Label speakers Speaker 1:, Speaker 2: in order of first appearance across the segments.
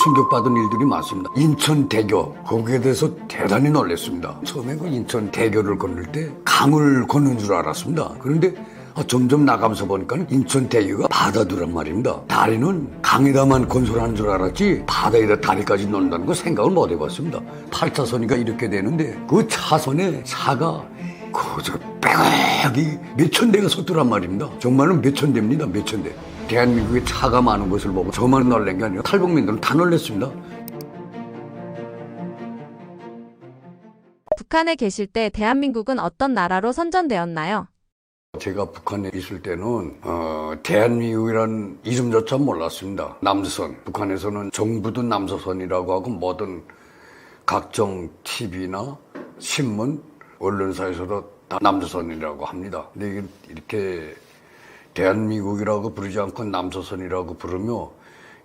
Speaker 1: 충격받은 일들이 많습니다. 인천대교, 거기에 대해서 대단히 놀랐습니다. 처음에 그 인천대교를 건널 때 강을 걷는 줄 알았습니다. 그런데 점점 나가면서 보니까 인천대교가 바다더란 말입니다. 다리는 강에다만 건설하는 줄 알았지 바다에다 다리까지 놓는다는 거 생각을 못 해봤습니다. 8차선이가 이렇게 되는데 그 차선에 차가 그저 빼곡하게 몇천 대가 섰더란 말입니다. 정말은 몇천 대입니다. 몇천 대. 대한민국에 차가 많은 것을 보고 저만 놀란 게 아니라 탈북민들은 다 놀랐습니다.
Speaker 2: 북한에 계실 때 대한민국은 어떤 나라로 선전되었나요?
Speaker 1: 제가 북한에 있을 때는 대한민국이라는 이름조차 몰랐습니다. 남조선. 북한에서는 정부도 남조선이라고 하고 뭐든 각종 TV나 신문, 언론사에서도 다 남조선이라고 합니다. 근데 이렇게 대한민국이라고 부르지 않고 남조선이라고 부르며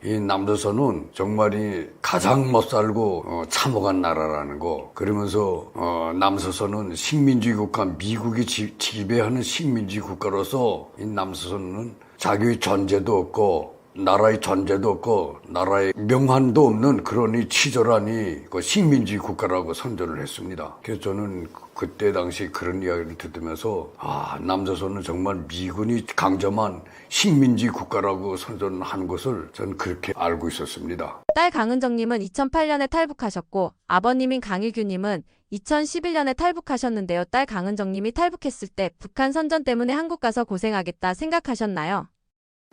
Speaker 1: 이 남조선은 정말이 가장 못 살고 참혹한 나라라는 거. 그러면서 남조선은 식민지 국가, 미국이 지배하는 식민지 국가로서 이 남조선은 자기의 존재도 없고 나라의 존재도 없고 나라의 명한도 없는 그런 이 치졸한 그 식민지 국가라고 선전을 했습니다. 그래서 저는 그때 당시 그런 이야기를 듣으면서 남조선은 정말 미군이 강점한 식민지 국가라고 선전한 것을 저는 그렇게 알고 있었습니다.
Speaker 2: 딸 강은정님은 2008년에 탈북하셨고 아버님인 강일규님은 2011년에 탈북하셨는데요. 딸 강은정님이 탈북했을 때 북한 선전 때문에 한국 가서 고생하겠다 생각하셨나요?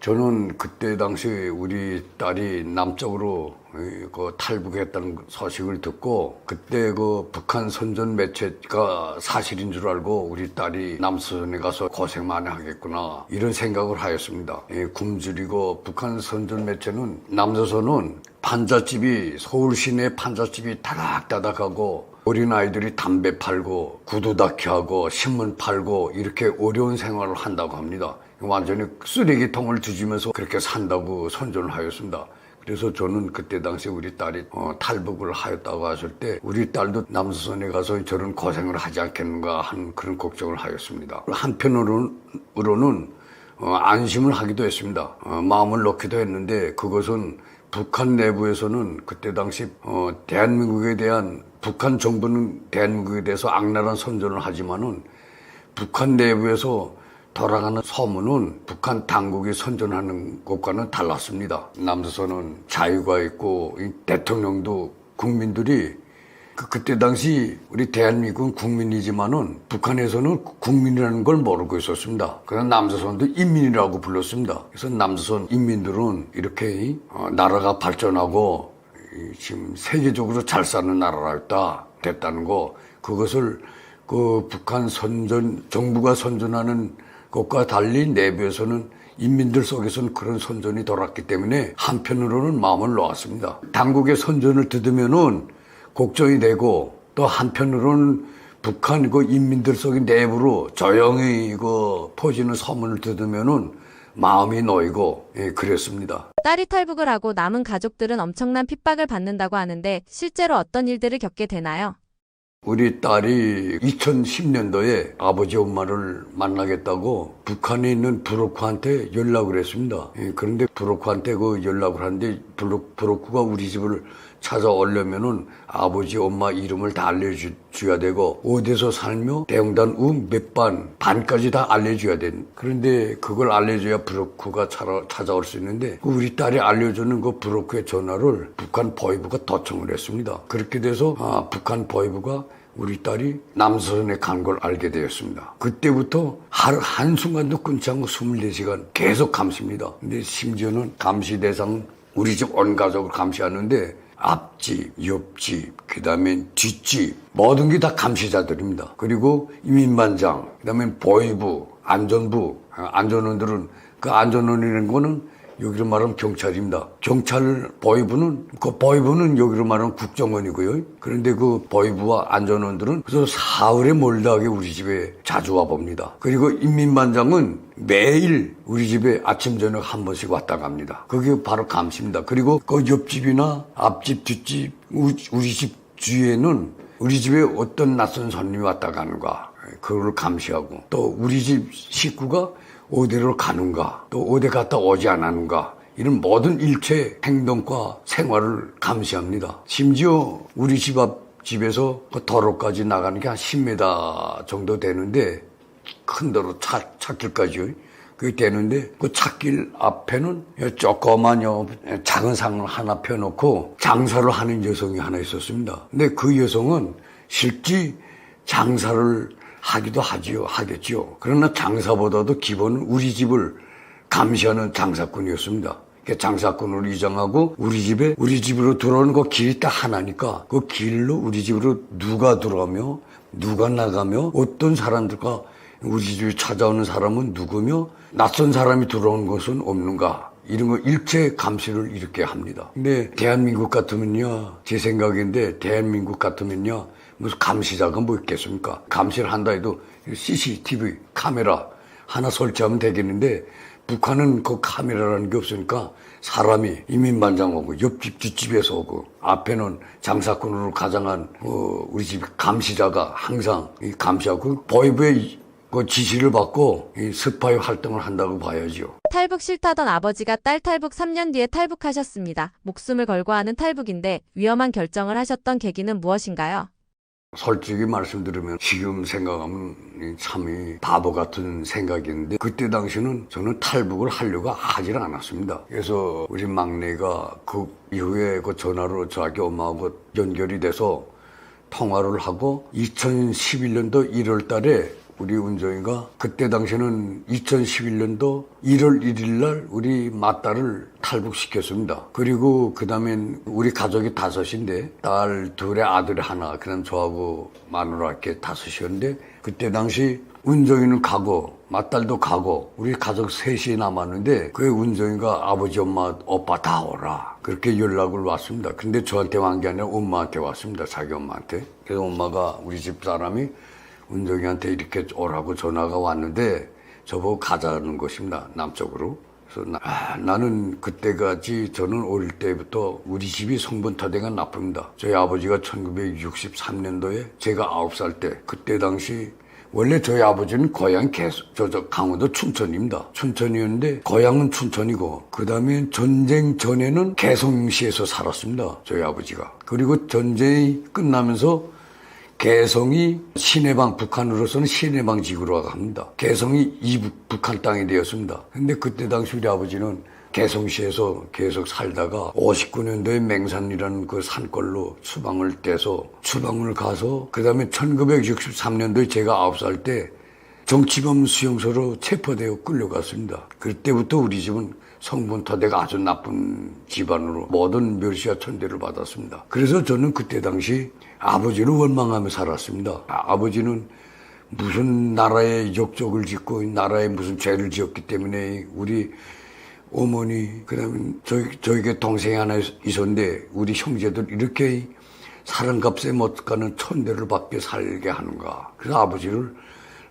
Speaker 1: 저는 그때 당시 우리 딸이 남쪽으로 탈북했다는 소식을 듣고 그때 그 북한 선전 매체가 사실인 줄 알고 우리 딸이 남조선에 가서 고생 많이 하겠구나 이런 생각을 하였습니다. 굶주리고 북한 선전 매체는 남조선은 판잣집이 서울 시내 판잣집이 다닥다닥하고 어린아이들이 담배 팔고 구두 닦기하고 신문 팔고 이렇게 어려운 생활을 한다고 합니다. 완전히 쓰레기통을 뒤지면서 그렇게 산다고 선전을 하였습니다. 그래서 저는 그때 당시 우리 딸이 탈북을 하였다고 하실 때 우리 딸도 남조선에 가서 저런 고생을 하지 않겠는가 하는 그런 걱정을 하였습니다. 한편으로는 안심을 하기도 했습니다. 마음을 놓기도 했는데 그것은 북한 내부에서는 그때 당시 대한민국에 대한 북한 정부는 대한민국에 대해서 악랄한 선전을 하지만은 북한 내부에서 돌아가는 소문은 북한 당국이 선전하는 것과는 달랐습니다. 남조선은 자유가 있고 대통령도 국민들이 그때 당시 우리 대한민국은 국민이지만은 북한에서는 국민이라는 걸 모르고 있었습니다. 그래서 남조선도 인민이라고 불렀습니다. 그래서 남조선 인민들은 이렇게 나라가 발전하고 지금 세계적으로 잘 사는 나라가 됐다는 거, 그것을 그 북한 정부가 선전하는 것과 달리 내부에서는 인민들 속에서는 그런 선전이 돌았기 때문에 한편으로는 마음을 놓았습니다. 당국의 선전을 듣으면은 걱정이 되고 또 한편으로는 북한 그 인민들 속의 내부로 조용히 퍼지는 소문을 듣으면은 마음이 놓이고 그랬습니다.
Speaker 2: 딸이 탈북을 하고 남은 가족들은 엄청난 핍박을 받는다고 하는데 실제로 어떤 일들을 겪게 되나요?
Speaker 1: 우리 딸이 2010년도에 아버지 엄마를 만나겠다고 북한에 있는 부로크한테 연락을 했습니다. 그런데 부로크한테 연락을 하는데 부로크가 우리 집을 찾아오려면은 아버지 엄마 이름을 다 알려줘야 되고 어디서 살며 대형단 몇 반까지 다 알려줘야 돼. 그런데 그걸 알려줘야 부로크가 찾아올 수 있는데 우리 딸이 알려주는 그 부로크의 전화를 북한 보위부가 도청을 했습니다. 그렇게 돼서 북한 보위부가 우리 딸이 남조선에 간 걸 알게 되었습니다. 그때부터 하루 한순간도 끊지 않고 24시간 계속 감시입니다. 근데 심지어는 감시 대상 우리 집 온 가족을 감시하는데 앞집, 옆집, 그다음에 뒷집 모든 게 다 감시자들입니다. 그리고 이민반장, 그다음에 보위부, 안전부, 안전원들은 그 안전원이라는 거는 여기로 말하면 경찰입니다. 보위부는 여기로 말하면 국정원이고요. 그런데 그 보위부와 안전원들은 그래서 사흘에 몰다하게 우리 집에 자주 와봅니다. 그리고 인민반장은 매일 우리 집에 아침 저녁 한 번씩 왔다 갑니다. 그게 바로 감시입니다. 그리고 그 옆집이나 앞집, 뒷집, 우리 집 주위에는 우리 집에 어떤 낯선 손님이 왔다 가는가 그걸 감시하고 또 우리 집 식구가 어디로 가는가 또 어디 갔다 오지 않았는가 이런 모든 일체 행동과 생활을 감시합니다. 심지어 우리 집 집에서 그 도로까지 나가는 게 한 10m 정도 되는데, 큰 도로 찻길까지요. 그게 되는데, 그 찻길 앞에는 조그만 작은 상을 하나 펴놓고 장사를 하는 여성이 하나 있었습니다. 근데 그 여성은 실제 장사를 하기도 하겠지요. 그러나 장사보다도 기본은 우리 집을 감시하는 장사꾼이었습니다. 장사꾼으로 이장하고 우리 집으로 들어오는 그 길이 딱 하나니까 그 길로 우리 집으로 누가 들어오며 누가 나가며 어떤 사람들과 우리 집에 찾아오는 사람은 누구며 낯선 사람이 들어오는 것은 없는가, 이런 거 일체 감시를 이렇게 합니다. 근데 대한민국 같으면요, 제 생각인데 대한민국 같으면요, 무슨 감시자가 뭐 있겠습니까? 감시를 한다 해도 CCTV 카메라 하나 설치하면 되겠는데, 북한은 그 카메라라는 게 없으니까 사람이 이민반장 오고 옆집 뒷집에서 오고 앞에는 장사꾼으로 가장한 우리 집 감시자가 항상 감시하고 보이부의 그 지시를 받고 이 스파이 활동을 한다고 봐야죠.
Speaker 2: 탈북 싫다던 아버지가 딸 탈북 3년 뒤에 탈북하셨습니다. 목숨을 걸고 하는 탈북인데 위험한 결정을 하셨던 계기는 무엇인가요?
Speaker 1: 솔직히 말씀드리면 지금 생각하면 참이 바보 같은 생각이었는데, 그때 당시는 저는 탈북을 하려고 하질 않았습니다. 그래서 우리 막내가 그 이후에 그 전화로 저희 엄마하고 연결이 돼서 통화를 하고 2011년도 1월 달에 우리 운정이가, 그때 당시에는 2011년도 1월 1일 날 우리 맏딸을 탈북시켰습니다. 그리고 그 다음엔 우리 가족이 5인데 딸 2에 아들 1, 그다음 저하고 마누라 이렇게 5이었는데, 그때 당시 운정이는 가고 맏딸도 가고 우리 가족 3이 남았는데, 그 운정이가 아버지 엄마 오빠 다 오라 그렇게 연락을 왔습니다. 근데 저한테 온 게 아니라 엄마한테 왔습니다. 자기 엄마한테. 그래서 엄마가 우리 집 사람이 운정이한테 이렇게 오라고 전화가 왔는데 저보고 가자는 것입니다. 남쪽으로. 그래서 나는 그때까지, 저는 어릴 때부터 우리 집이 성분토대가 나쁩니다. 저희 아버지가 1963년도에 제가 9살 때, 그때 당시 원래 저희 아버지는 고향이 강원도 춘천입니다. 춘천이었는데 고향은 춘천이고, 그 다음에 전쟁 전에는 개성시에서 살았습니다. 저희 아버지가. 그리고 전쟁이 끝나면서 개성이 신해방, 북한으로서는 신해방 지구로 갑니다. 개성이 이북 북한 땅이 되었습니다. 근데 그때 당시 우리 아버지는 개성시에서 계속 살다가 59년도에 맹산이라는 그 산골로 추방을 떼서 추방을 가서, 그 다음에 1963년도에 제가 9살 때 정치범 수용소로 체포되어 끌려갔습니다. 그때부터 우리 집은 성분토대가 아주 나쁜 집안으로 모든 멸시와 천대를 받았습니다. 그래서 저는 그때 당시 아버지를 원망하며 살았습니다. 아버지는 무슨 나라의 역적을 짓고 나라에 무슨 죄를 지었기 때문에 우리 어머니, 그다음에 저에게 동생이 하나 있었는데 우리 형제들 이렇게 사랑값에 못 가는 천대를 받게 살게 하는가. 그래서 아버지를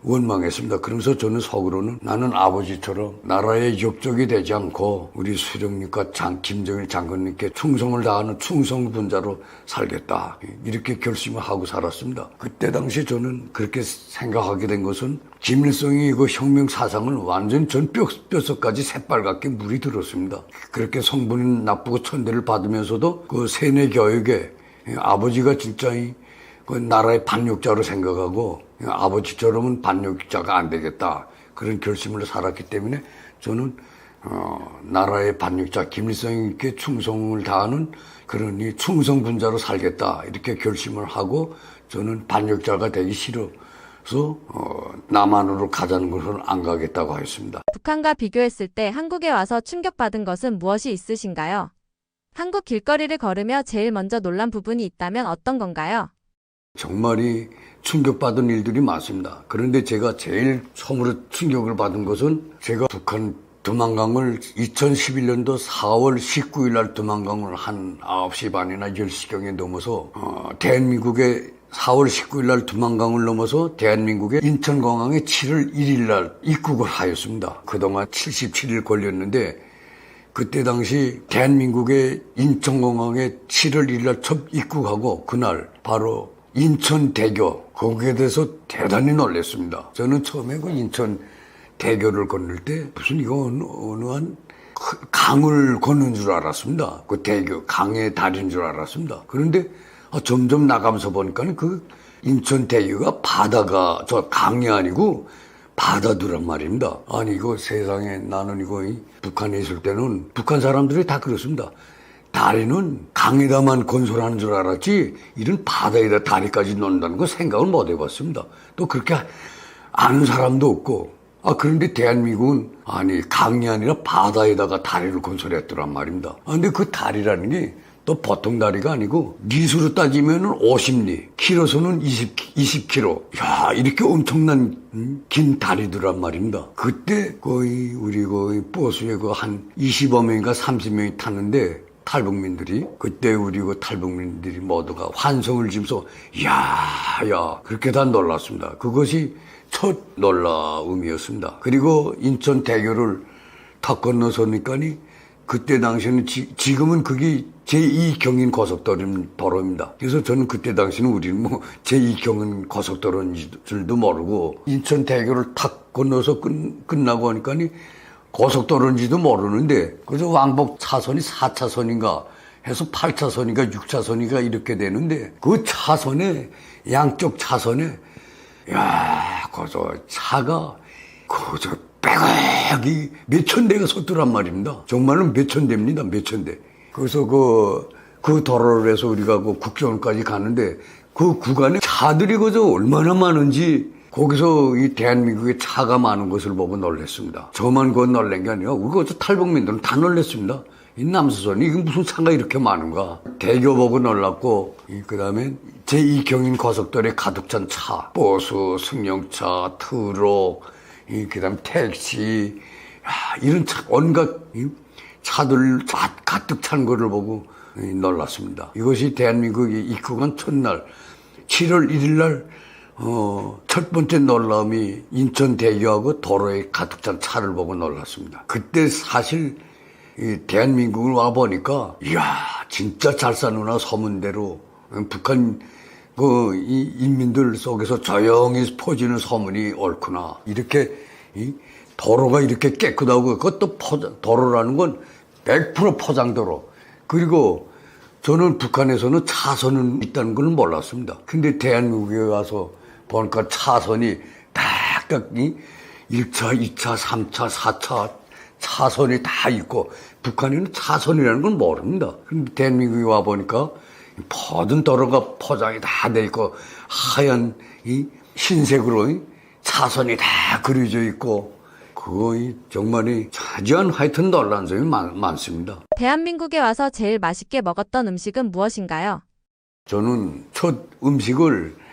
Speaker 1: 원망했습니다. 그러면서 저는 속으로는 나는 아버지처럼 나라의 역적이 되지 않고 우리 수령님과 김정일 장군님께 충성을 다하는 충성분자로 살겠다, 이렇게 결심을 하고 살았습니다. 그때 당시 저는 그렇게 생각하게 된 것은 김일성이 그 혁명 사상을 완전 전 뼛속까지 새빨갛게 물이 들었습니다. 그렇게 성분이 나쁘고 천대를 받으면서도 그 세뇌 교육에 아버지가 진짜 그 나라의 반역자로 생각하고 아버지처럼은 반역자가 안 되겠다, 그런 결심을 살았기 때문에 저는 나라의 반역자 김일성에게 충성을 다하는 그런 이 충성분자로 살겠다, 이렇게 결심을 하고 저는 반역자가 되기 싫어서 남한으로 가자는 것을 안 가겠다고 하였습니다.
Speaker 2: 북한과 비교했을 때 한국에 와서 충격받은 것은 무엇이 있으신가요? 한국 길거리를 걸으며 제일 먼저 놀란 부분이 있다면 어떤 건가요?
Speaker 1: 정말이 충격받은 일들이 많습니다. 그런데 제가 제일 처음으로 충격을 받은 것은, 제가 북한 두만강을 2011년도 4월 19일 날 두만강을 한 9시 반이나 10시경에 넘어서 대한민국의 4월 19일 날 두만강을 넘어서 대한민국의 인천공항에 7월 1일 날 입국을 하였습니다. 그동안 77일 걸렸는데, 그때 당시 대한민국의 인천공항에 7월 1일 날 첫 입국하고 그날 바로 인천대교, 거기에 대해서 대단히 놀랐습니다. 저는 처음에 그 인천대교를 건널 때 무슨 이거 어느 한 강을 걷는 줄 알았습니다. 그 대교 강의 다리인 줄 알았습니다. 그런데 점점 나가면서 보니까 그 인천 대교가 바다가 저 강이 아니고 바다더란 말입니다. 아니 이거 세상에 나는 이거 북한에 있을 때는 북한 사람들이 다 그렇습니다. 다리는 강에다만 건설하는 줄 알았지 이런 바다에다 다리까지 놓는다는 거 생각을 못 해봤습니다. 또 그렇게 아는 사람도 없고 그런데 대한민국은 아니 강이 아니라 바다에다가 다리를 건설했더란 말입니다. 근데 그 다리라는 게 또 보통 다리가 아니고 리수로 따지면은 50리, 키로수는 20km. 야 이렇게 엄청난 긴 다리더란 말입니다. 그때 거의 우리 거의 버스에 그 한 20여명인가 30명이 탔는데 탈북민들이 그때 우리 그 탈북민들이 모두가 환성을 지면서 야 그렇게 다 놀랐습니다. 그것이 첫 놀라움이었습니다. 그리고 인천 대교를 탁 건너서니까니 그때 당시에는 지금은 그게 제2경인 고속도로입니다. 그래서 저는 그때 당시는 우리는 뭐 제2경인 고속도로인 줄도 모르고 인천 대교를 탁 건너서 끝나고 하니까니 고속도로인지도 모르는데 그래서 왕복 차선이 4차선인가 해서 8차선인가 6차선인가 이렇게 되는데 그 차선에 양쪽 차선에 그저 차가 그저 빼곡이 몇천 대가 섰더란 말입니다. 정말로 몇천 대입니다. 몇천 대. 그래서 그 도로를 해서 우리가 그 국정원까지 가는데 그 구간에 차들이 그저 얼마나 많은지 거기서 이 대한민국에 차가 많은 것을 보고 놀랐습니다. 저만 그거 놀란 게 아니라 우리 그 탈북민들은 다 놀랐습니다. 이 남수선이 이게 무슨 차가 이렇게 많은가. 대교 보고 놀랐고 그 다음에 제2경인 고속도로에 가득 찬 차, 버스, 승용차, 트럭, 그 다음에 택시, 이런 온갖 차들 가득 찬 거를 보고 놀랐습니다. 이것이 대한민국이 입국한 첫날 7월 1일 날 첫 번째 놀라움이 인천 대교하고 도로에 가득 찬 차를 보고 놀랐습니다. 그때 사실 대한민국을 와보니까 진짜 잘 사는구나 소문대로. 북한 이 인민들 속에서 조용히 퍼지는 소문이 옳구나. 이렇게 도로가 이렇게 깨끗하고 그것도 도로라는 건 100% 포장도로. 그리고 저는 북한에서는 차선은 있다는 걸 몰랐습니다. 근데 대한민국에 와서 보니까 차선이 딱딱 1차, 2차, 3차, 4차 차선이 다 있고 북한에는 차선이라는 걸 모릅니다. 근데 대한민국에 와 보니까 모든 도로가 포장이 다 돼 있고 하얀 흰색으로 차선이 다 그려져 있고 거의 정말 자주한 하여튼 놀란 점이 많습니다.
Speaker 2: 대한민국에 와서 제일 맛있게 먹었던 음식은 무엇인가요?
Speaker 1: 저는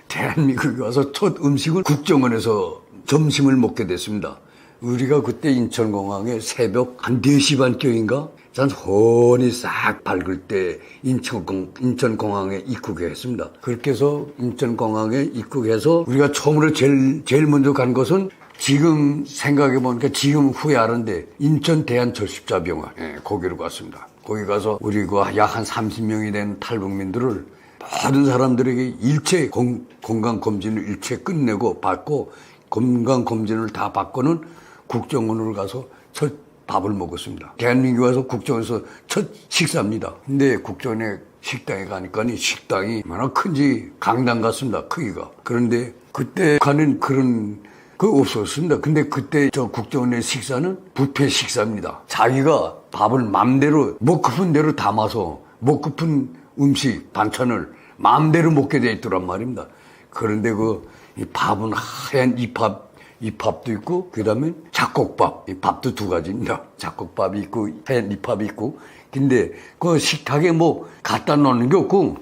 Speaker 1: 대한민국에 와서 첫 음식을 국정원에서 점심을 먹게 됐습니다. 우리가 그때 인천공항에 새벽 한 4시 반경인가? 전 훤히 싹 밝을 때 인천공항에 입국했습니다. 그렇게 해서 인천공항에 입국해서 우리가 처음으로 제일 먼저 간 것은 지금 생각해보니까 지금 후회하는데 인천 대한절십자병원 거기로 갔습니다. 거기 가서 우리 약 한 30명이 된 탈북민들을 모든 사람들에게 일체 건강검진을 일체 끝내고 받고 건강검진을 다 받고는 국정원으로 가서 첫 밥을 먹었습니다. 대한민국에 와서 국정원에서 첫 식사입니다. 근데 국정원에 식당에 가니까 식당이 얼마나 큰지 강당 같습니다. 크기가. 그런데 그때 가는 그런 없었습니다. 근데 그때 저 국정원의 식사는 뷔페 식사입니다. 자기가 밥을 맘대로 먹고픈 대로 담아서 먹고픈 음식 반찬을 마음대로 먹게 돼 있더란 말입니다. 그런데 이 밥은 하얀 이 밥도 있고 그다음에 잡곡밥, 이 밥도 두 가지입니다. 잡곡밥이 있고 하얀 이 밥이 있고. 근데 그 식탁에 뭐 갖다 놓는 게 없고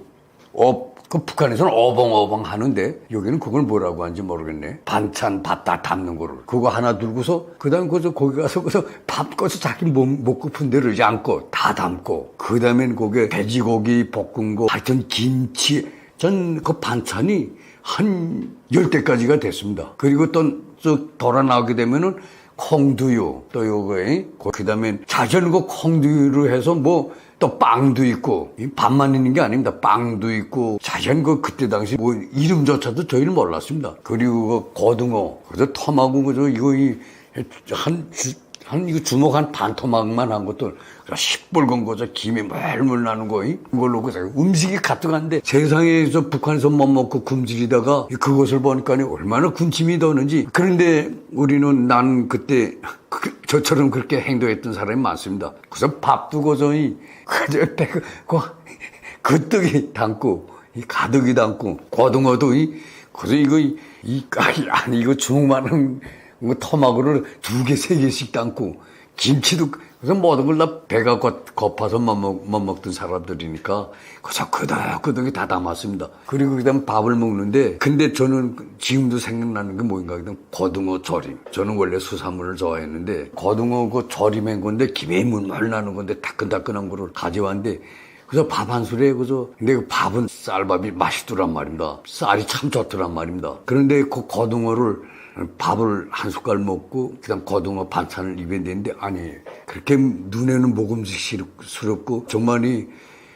Speaker 1: 그 북한에서는 어벙어벙 하는데 여기는 그걸 뭐라고 하는지 모르겠네. 반찬 밥 다 담는 거를 그거 하나 들고서 그다음 거기 가서 밥 꺼서 자기 먹고픈 대로 양껏 다 담고 그다음엔 거기에 돼지고기 볶은 거 하여튼 김치 전 그 반찬이 한 10대까지가 됐습니다. 그리고 또 돌아 나오게 되면은 콩두유 또 요거에 그다음에 자전거 콩두유로 해서 뭐 또 빵도 있고 밥만 있는 게 아닙니다. 빵도 있고 자전거 그때 당시 뭐 이름조차도 저희는 몰랐습니다. 그리고 고등어 그래서 톰하고 이거 한 한 이거 주먹 한 반토막만 한 것도 시뻘건 거죠. 김이 멀멀 나는 거 이걸로 음식이 가득한데 세상에 저 북한에서 못 먹고 굶주리다가 그것을 보니까 얼마나 군침이 도는지. 그런데 우리는 난 그때 저처럼 그렇게 행동했던 사람이 많습니다. 그래서 밥 두고서 그 떡이 담고 이 가득이 담고 고등어도 그래서 이거 주먹만한 토막으로 2개, 3개씩 담고 김치도 그래서 모든 걸 다 배가 고파서 못 먹던 사람들이니까 그저 끄덕끄덕이 다 담았습니다. 그리고 그다음 밥을 먹는데 근데 저는 지금도 생각나는 게 뭐인가 그다음 고등어 조림. 저는 원래 수산물을 좋아했는데 고등어 그 조림한 건데 김이 물물 나는 건데 따끈따끈한 거를 가져왔는데 그래서 밥 한 술에 근데 그 밥은 쌀밥이 맛있더란 말입니다. 쌀이 참 좋더란 말입니다. 그런데 그 고등어를 밥을 한 숟갈 먹고 그다음 고등어 반찬을 입에 냈는데 아니 그렇게 눈에는 먹음직스럽고 정말이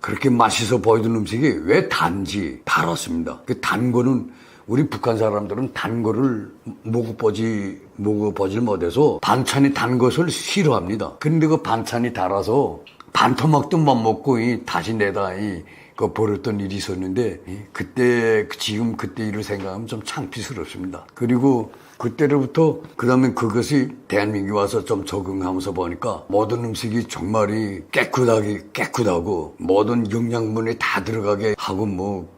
Speaker 1: 그렇게 맛있어 보이던 음식이 왜 단지 달았습니다. 그 단 거는 우리 북한 사람들은 단 거를 먹어보질 못해서 반찬이 단 것을 싫어합니다. 그런데 그 반찬이 달아서 반토막도 못 먹고 다시 내다 그 버렸던 일이 있었는데 지금 그때 일을 생각하면 좀 창피스럽습니다. 그리고 그때로부터 그다음에 그것이 대한민국에 와서 좀 적응하면서 보니까 모든 음식이 정말이 깨끗하고 모든 영양분이 다 들어가게 하고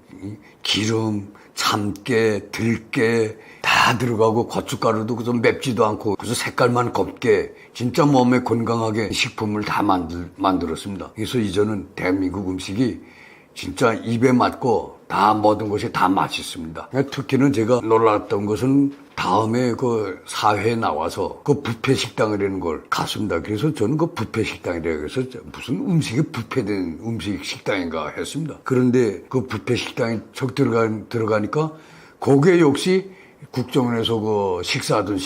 Speaker 1: 기름, 참깨, 들깨 다 들어가고 고춧가루도 좀 맵지도 않고 그래서 색깔만 곱게 진짜 몸에 건강하게 식품을 다 만들었습니다. 그래서 이제는 대한민국 음식이 진짜 입에 맞고 다 모든 것이 다 맛있습니다. 특히는 제가 놀랐던 것은 다음에 그 사회에 나와서 그 뷔페 식당이라는 걸 갔습니다. 그래서 저는 그 뷔페 식당이라고 해서 무슨 음식이 뷔페된 음식 식당인가 했습니다. 그런데 그 뷔페 식당에 척 들어가니까 거기에 역시 국정원에서 그 식사하던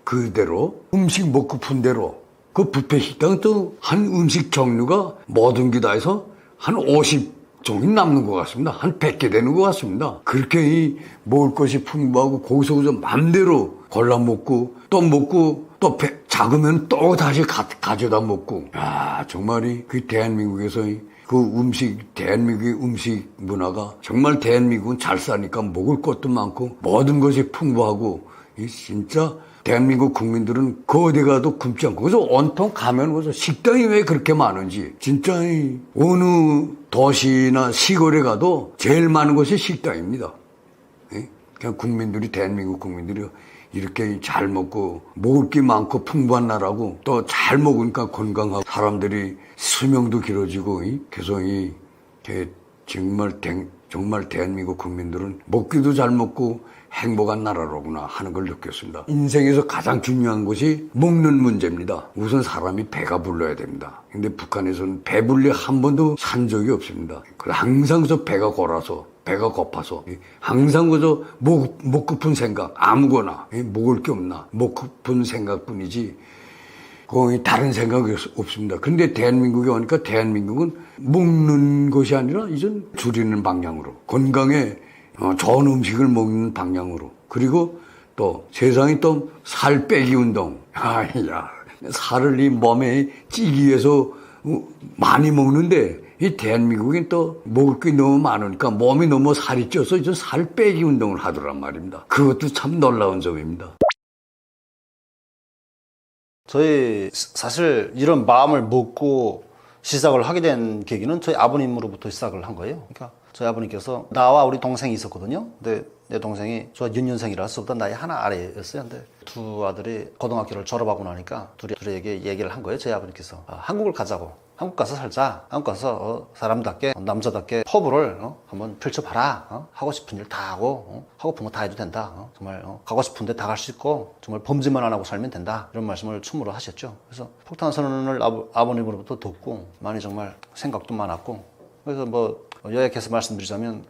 Speaker 1: 그대로 음식 먹고 푼 대로 그 뷔페 식당은 또 한 음식 종류가 모든 게 다 해서 한 50종이 남는 것 같습니다. 한 100개 되는 것 같습니다. 그렇게 먹을 것이 풍부하고 거기서 맘대로 골라 먹고 또 작으면 또 다시 가져다 먹고. 야, 정말이 그 대한민국에서 대한민국의 음식 문화가 정말 대한민국은 잘 사니까 먹을 것도 많고 모든 것이 풍부하고 진짜 대한민국 국민들은 그 어디 가도 굶지 않고 그래서 온통 가면 그래서 식당이 왜 그렇게 많은지 진짜 어느 도시나 시골에 가도 제일 많은 것이 식당입니다. 그냥 대한민국 국민들이 이렇게 잘 먹고 먹을 게 많고 풍부한 나라고 또 잘 먹으니까 건강하고 사람들이 수명도 길어지고 계속 정말 대한민국 국민들은 먹기도 잘 먹고 행복한 나라로구나 하는 걸 느꼈습니다. 인생에서 가장 중요한 것이 먹는 문제입니다. 우선 사람이 배가 불러야 됩니다. 근데 북한에서는 배불리 한 번도 산 적이 없습니다. 항상 배가 고파서 항상 먹고픈 생각 아무거나 먹을 게 없나 먹고픈 생각뿐이지 거의 다른 생각이 없습니다. 근데 대한민국에 오니까 대한민국은 먹는 것이 아니라 이젠 줄이는 방향으로 건강에 좋은 음식을 먹는 방향으로 그리고 또 세상에 또 살 빼기 운동 살을 이 몸에 찌기 위해서 많이 먹는데 이 대한민국은 또 먹을 게 너무 많으니까 몸이 너무 살이 쪄서 이제 살 빼기 운동을 하더란 말입니다. 그것도 참 놀라운 점입니다.
Speaker 3: 저희 사실 이런 마음을 먹고 시작을 하게 된 계기는 저희 아버님으로부터 시작을 한 거예요. 그러니까 저희 아버님께서 나와 우리 동생이 있었거든요. 근데 내 동생이 저와 윤년생이라서 저보다 나이 하나 아래였어요. 근데 두 아들이 고등학교를 졸업하고 나니까 둘에게 얘기를 한 거예요. 저희 아버님께서 한국을 가자고. 한국 가서 살자. 한국 가서 사람답게 남자답게 포부를 한번 펼쳐봐라. 하고 싶은 일 다 하고 하고픈 거 다 해도 된다. 정말 가고 싶은데 다 갈 수 있고 정말 범죄만 안 하고 살면 된다. 이런 말씀을 충무로 하셨죠. 그래서 폭탄 선언을 아버님으로부터 듣고 많이 정말 생각도 많았고 그래서 요약해서 말씀드리자면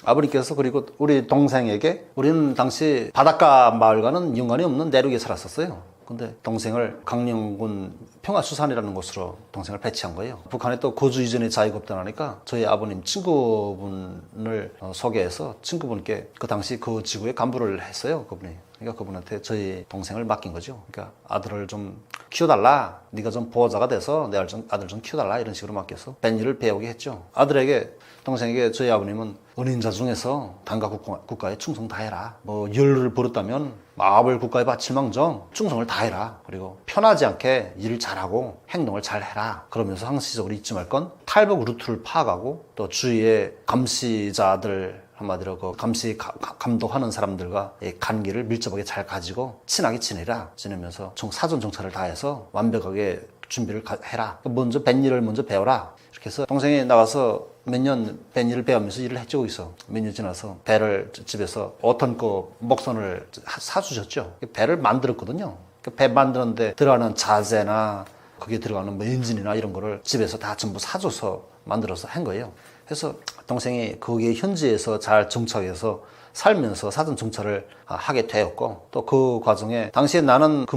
Speaker 3: 아버님께서 그리고 우리 동생에게 우리는 당시 바닷가 마을과는 연관이 없는 내륙에 살았었어요. 근데 동생을 강령군 평화수산이라는 곳으로 동생을 배치한 거예요. 북한에 또 거주 이전에 자유가 없다니까 저희 아버님 친구분을 소개해서 친구분께 그 당시 그 지구에 간부를 했어요. 그분이. 그러니까 그분한테 저희 동생을 맡긴 거죠. 그러니까 아들을 좀 키워달라. 네가 좀 보호자가 돼서 내 아들 좀 키워달라. 이런 식으로 맡겨서 뱃일을 배우게 했죠. 아들에게 동생에게 저희 아버님은 은인자 중에서 당가 국가에 충성 다해라. 뭐 열을 벌였다면 마을 국가에 바칠망정 충성을 다해라. 그리고 편하지 않게 일을 잘하고 행동을 잘해라. 그러면서 상시적으로 잊지 말 건 탈북 루트를 파악하고 또 주위의 감시자들 한마디로 그 감시 감독하는 사람들과 관계를 밀접하게 잘 가지고 친하게 지내면서 사전 정찰을 다해서 완벽하게 준비를 해라. 먼저 뱃일을 먼저 배워라. 이렇게 해서 동생이 나가서 몇 년 뱃일을 배우면서 일을 해주고 있어. 몇 년 지나서 배를 집에서 어떤 거 목선을 사주셨죠. 배를 만들었거든요. 배 만드는데 들어가는 자재나 거기에 들어가는 뭐 엔진이나 이런 거를 집에서 다 전부 사줘서 만들어서 한 거예요. 그래서 동생이 거기에 현지에서 잘 정착해서 살면서 사전 정찰을 하게 되었고 또 그 과정에 당시에 나는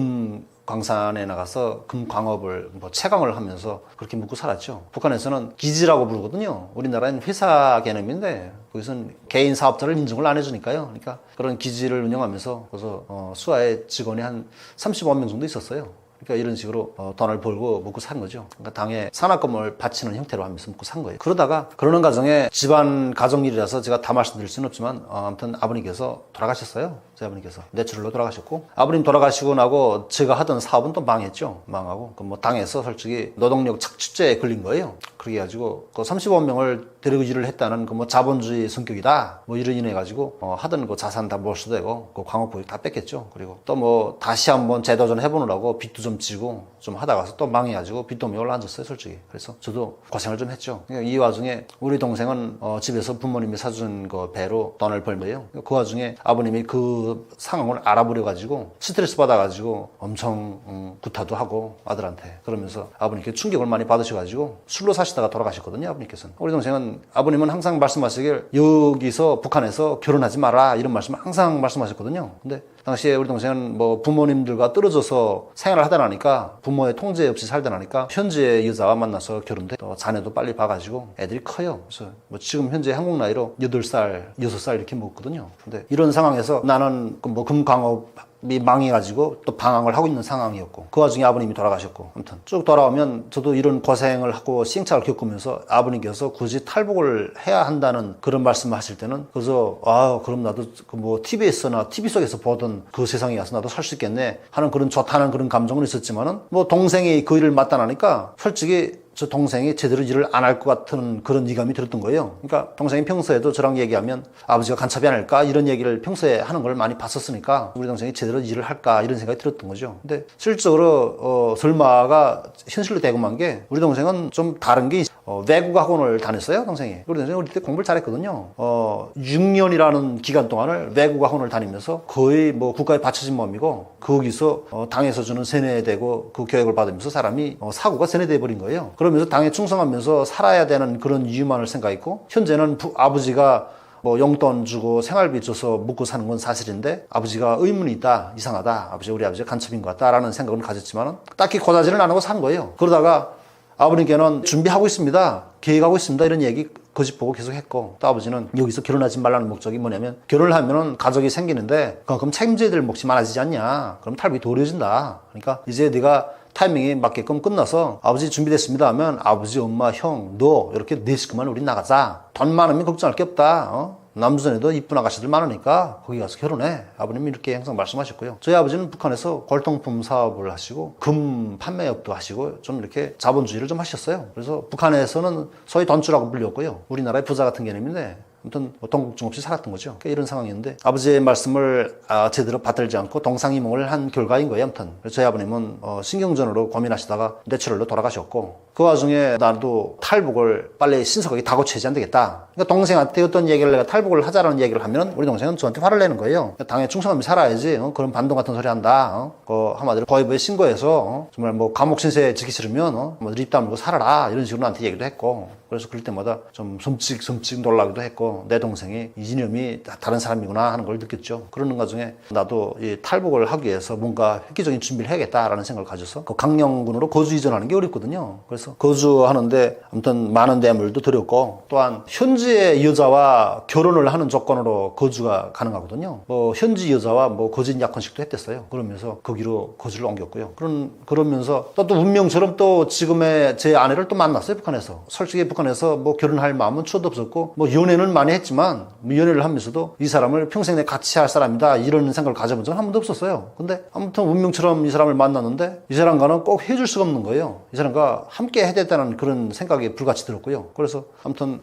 Speaker 3: 광산에 나가서 금광업을 채광을 하면서 그렇게 묵고 살았죠. 북한에서는 기지라고 부르거든요. 우리나라는 회사 개념인데 거기서는 개인 사업자를 인정을 안 해주니까요. 그러니까 그런 기지를 운영하면서 그래서 수하의 직원이 한 35명 정도 있었어요. 그러니까 이런 식으로 돈을 벌고 먹고 산 거죠. 그러니까 당에 산학금을 바치는 형태로 하면서 먹고 산 거예요. 그러다가 그러는 과정에 집안 가정일이라서 제가 다 말씀드릴 수는 없지만 아무튼 아버님께서 돌아가셨어요. 저희 아버님께서 뇌출혈로 돌아가셨고 아버님 돌아가시고 나고 제가 하던 사업은 또 망했죠. 망하고 그 뭐 당에서 솔직히 노동력 착취죄에 걸린 거예요. 그렇게 해가지고 그 35명을 데리고 일을 했다는 그 뭐 자본주의 성격이다 뭐 이런 인해 가지고 하던 그 자산 다 몰수되고 그 광업부에 다 뺏겼죠. 그리고 또 뭐 다시 한번 재도전 해보느라고 빚도 좀 지고 좀 하다가서 또 망해가지고 빚도움이 올라앉았어요. 솔직히. 그래서 저도 고생을 좀 했죠. 그러니까 이 와중에 우리 동생은 집에서 부모님이 사준 그 배로 돈을 벌면요. 그 와중에 아버님이 그 상황을 알아버려 가지고 스트레스 받아 가지고 엄청 구타도 하고 아들한테 그러면서 아버님께 충격을 많이 받으셔가지고 술로 사시다가 돌아가셨거든요. 아버님께서는. 우리 동생은 아버님은 항상 말씀하시길 여기서 북한에서 결혼하지 마라 이런 말씀을 항상 말씀하셨거든요. 근데 당시에 우리 동생은 뭐 부모님들과 떨어져서 생활을 하다 나니까 부모의 통제 없이 살다 나니까 현지의 여자와 만나서 결혼돼 또 자녀도 빨리 봐가지고 애들이 커요. 그래서 뭐 지금 현재 한국 나이로 8살, 6살 이렇게 먹거든요. 근데 이런 상황에서 나는 뭐 금광업이 망해가지고 또 방황을 하고 있는 상황이었고 그 와중에 아버님이 돌아가셨고 아무튼 쭉 돌아오면 저도 이런 고생을 하고 시행착오를 겪으면서 아버님께서 굳이 탈북을 해야 한다는 그런 말씀을 하실 때는 그래서 그럼 나도 뭐 TV에서나 TV 속에서 보던 그 세상에 와서 나도 살 수 있겠네 하는 그런 좋다는 그런 감정은 있었지만은 뭐 동생이 그 일을 맡다 나니까 솔직히 저 동생이 제대로 일을 안 할 것 같은 그런 이감이 들었던 거예요. 그러니까 동생이 평소에도 저랑 얘기하면 아버지가 간첩이 아닐까 이런 얘기를 평소에 하는 걸 많이 봤었으니까 우리 동생이 제대로 일을 할까 이런 생각이 들었던 거죠. 근데 실질적으로 설마가 현실로 되고 만 게 우리 동생은 좀 다른 게 외국 학원을 다녔어요. 동생이. 우리 동생이 어릴 때 공부를 잘했거든요. 6년이라는 기간 동안을 외국 학원을 다니면서 거의 뭐 국가에 바쳐진 몸이고 거기서 당에서 주는 세뇌되고 그 교육을 받으면서 사람이 사고가 세뇌돼 버린 거예요. 그러면서 당에 충성하면서 살아야 되는 그런 이유만을 생각했고 현재는 아버지가 뭐 용돈 주고 생활비 줘서 묵고 사는 건 사실인데 아버지가 의문이 있다, 이상하다, 우리 아버지가 간첩인 것 같다라는 생각은 가졌지만 딱히 고다지는 안 하고 산 거예요. 그러다가 아버님께는 준비하고 있습니다, 계획하고 있습니다 이런 얘기 거짓 보고 계속 했고 또 아버지는 여기서 결혼하지 말라는 목적이 뭐냐면 결혼을 하면은 가족이 생기는데 그럼 책임져야 될 몫이 많아지지 않냐, 그럼 탈북이 더 어려워진다. 그러니까 이제 네가 타이밍이 맞게끔 끝나서 아버지 준비됐습니다 하면 아버지, 엄마, 형, 너 이렇게 네 식구만 우리 나가자. 돈 많으면 걱정할 게 없다. 남조선에도 이쁜 아가씨들 많으니까 거기 가서 결혼해. 아버님이 이렇게 항상 말씀하셨고요. 저희 아버지는 북한에서 골동품 사업을 하시고 금 판매업도 하시고 좀 이렇게 자본주의를 좀 하셨어요. 그래서 북한에서는 소위 돈주라고 불렸고요. 우리나라의 부자 같은 개념인데 아무튼 돈 걱정 없이 살았던 거죠. 그러니까 이런 상황이었는데 아버지의 말씀을 제대로 받들지 않고 동상이몽을 한 결과인 거예요. 아무튼 저희 아버님은 신경전으로 고민하시다가 뇌출혈로 돌아가셨고 그 와중에 나도 탈북을 빨리 신속하게 다고쳐야지 안 되겠다. 그러니까 동생한테 어떤 얘기를 내가 탈북을 하자라는 얘기를 하면 우리 동생은 저한테 화를 내는 거예요. 당에 충성하며 살아야지 그런 반동 같은 소리 한다. 한마디로 보위부에 신고해서 정말 뭐 감옥 신세 지기 싫으면 뭐 립 다물고 살아라 이런 식으로 나한테 얘기도 했고 그래서 그럴 때마다 좀 섬찟 놀라기도 했고 내 동생이 이념이 다른 사람이구나 하는 걸 느꼈죠. 그러는 과정에 나도 이 탈북을 하기 위해서 뭔가 획기적인 준비를 해야겠다라는 생각을 가져서 그 강령군으로 거주 이전하는 게 어렵거든요. 그래서 거주하는데 아무튼 많은 대물도 들였고 또한 현지의 여자와 결혼을 하는 조건으로 거주가 가능하거든요. 뭐 현지 여자와 뭐 거진 약혼식도 했댔어요. 그러면서 거기로 거주를 옮겼고요. 그러면서 또 운명처럼 또 지금의 제 아내를 또 만났어요. 북한에서. 솔직히 북한에서 뭐 결혼할 마음은 추워도 없었고 뭐 연애는 많이 했지만 연애를 하면서도 이 사람을 평생 내 같이 할 사람이다 이런 생각을 가져본 적은 한 번도 없었어요. 근데 아무튼 운명처럼 이 사람을 만났는데 이 사람과는 꼭 헤어질 수가 없는 거예요. 이 사람과 함께 해야 되겠다는 그런 생각이 불같이 들었고요. 그래서 아무튼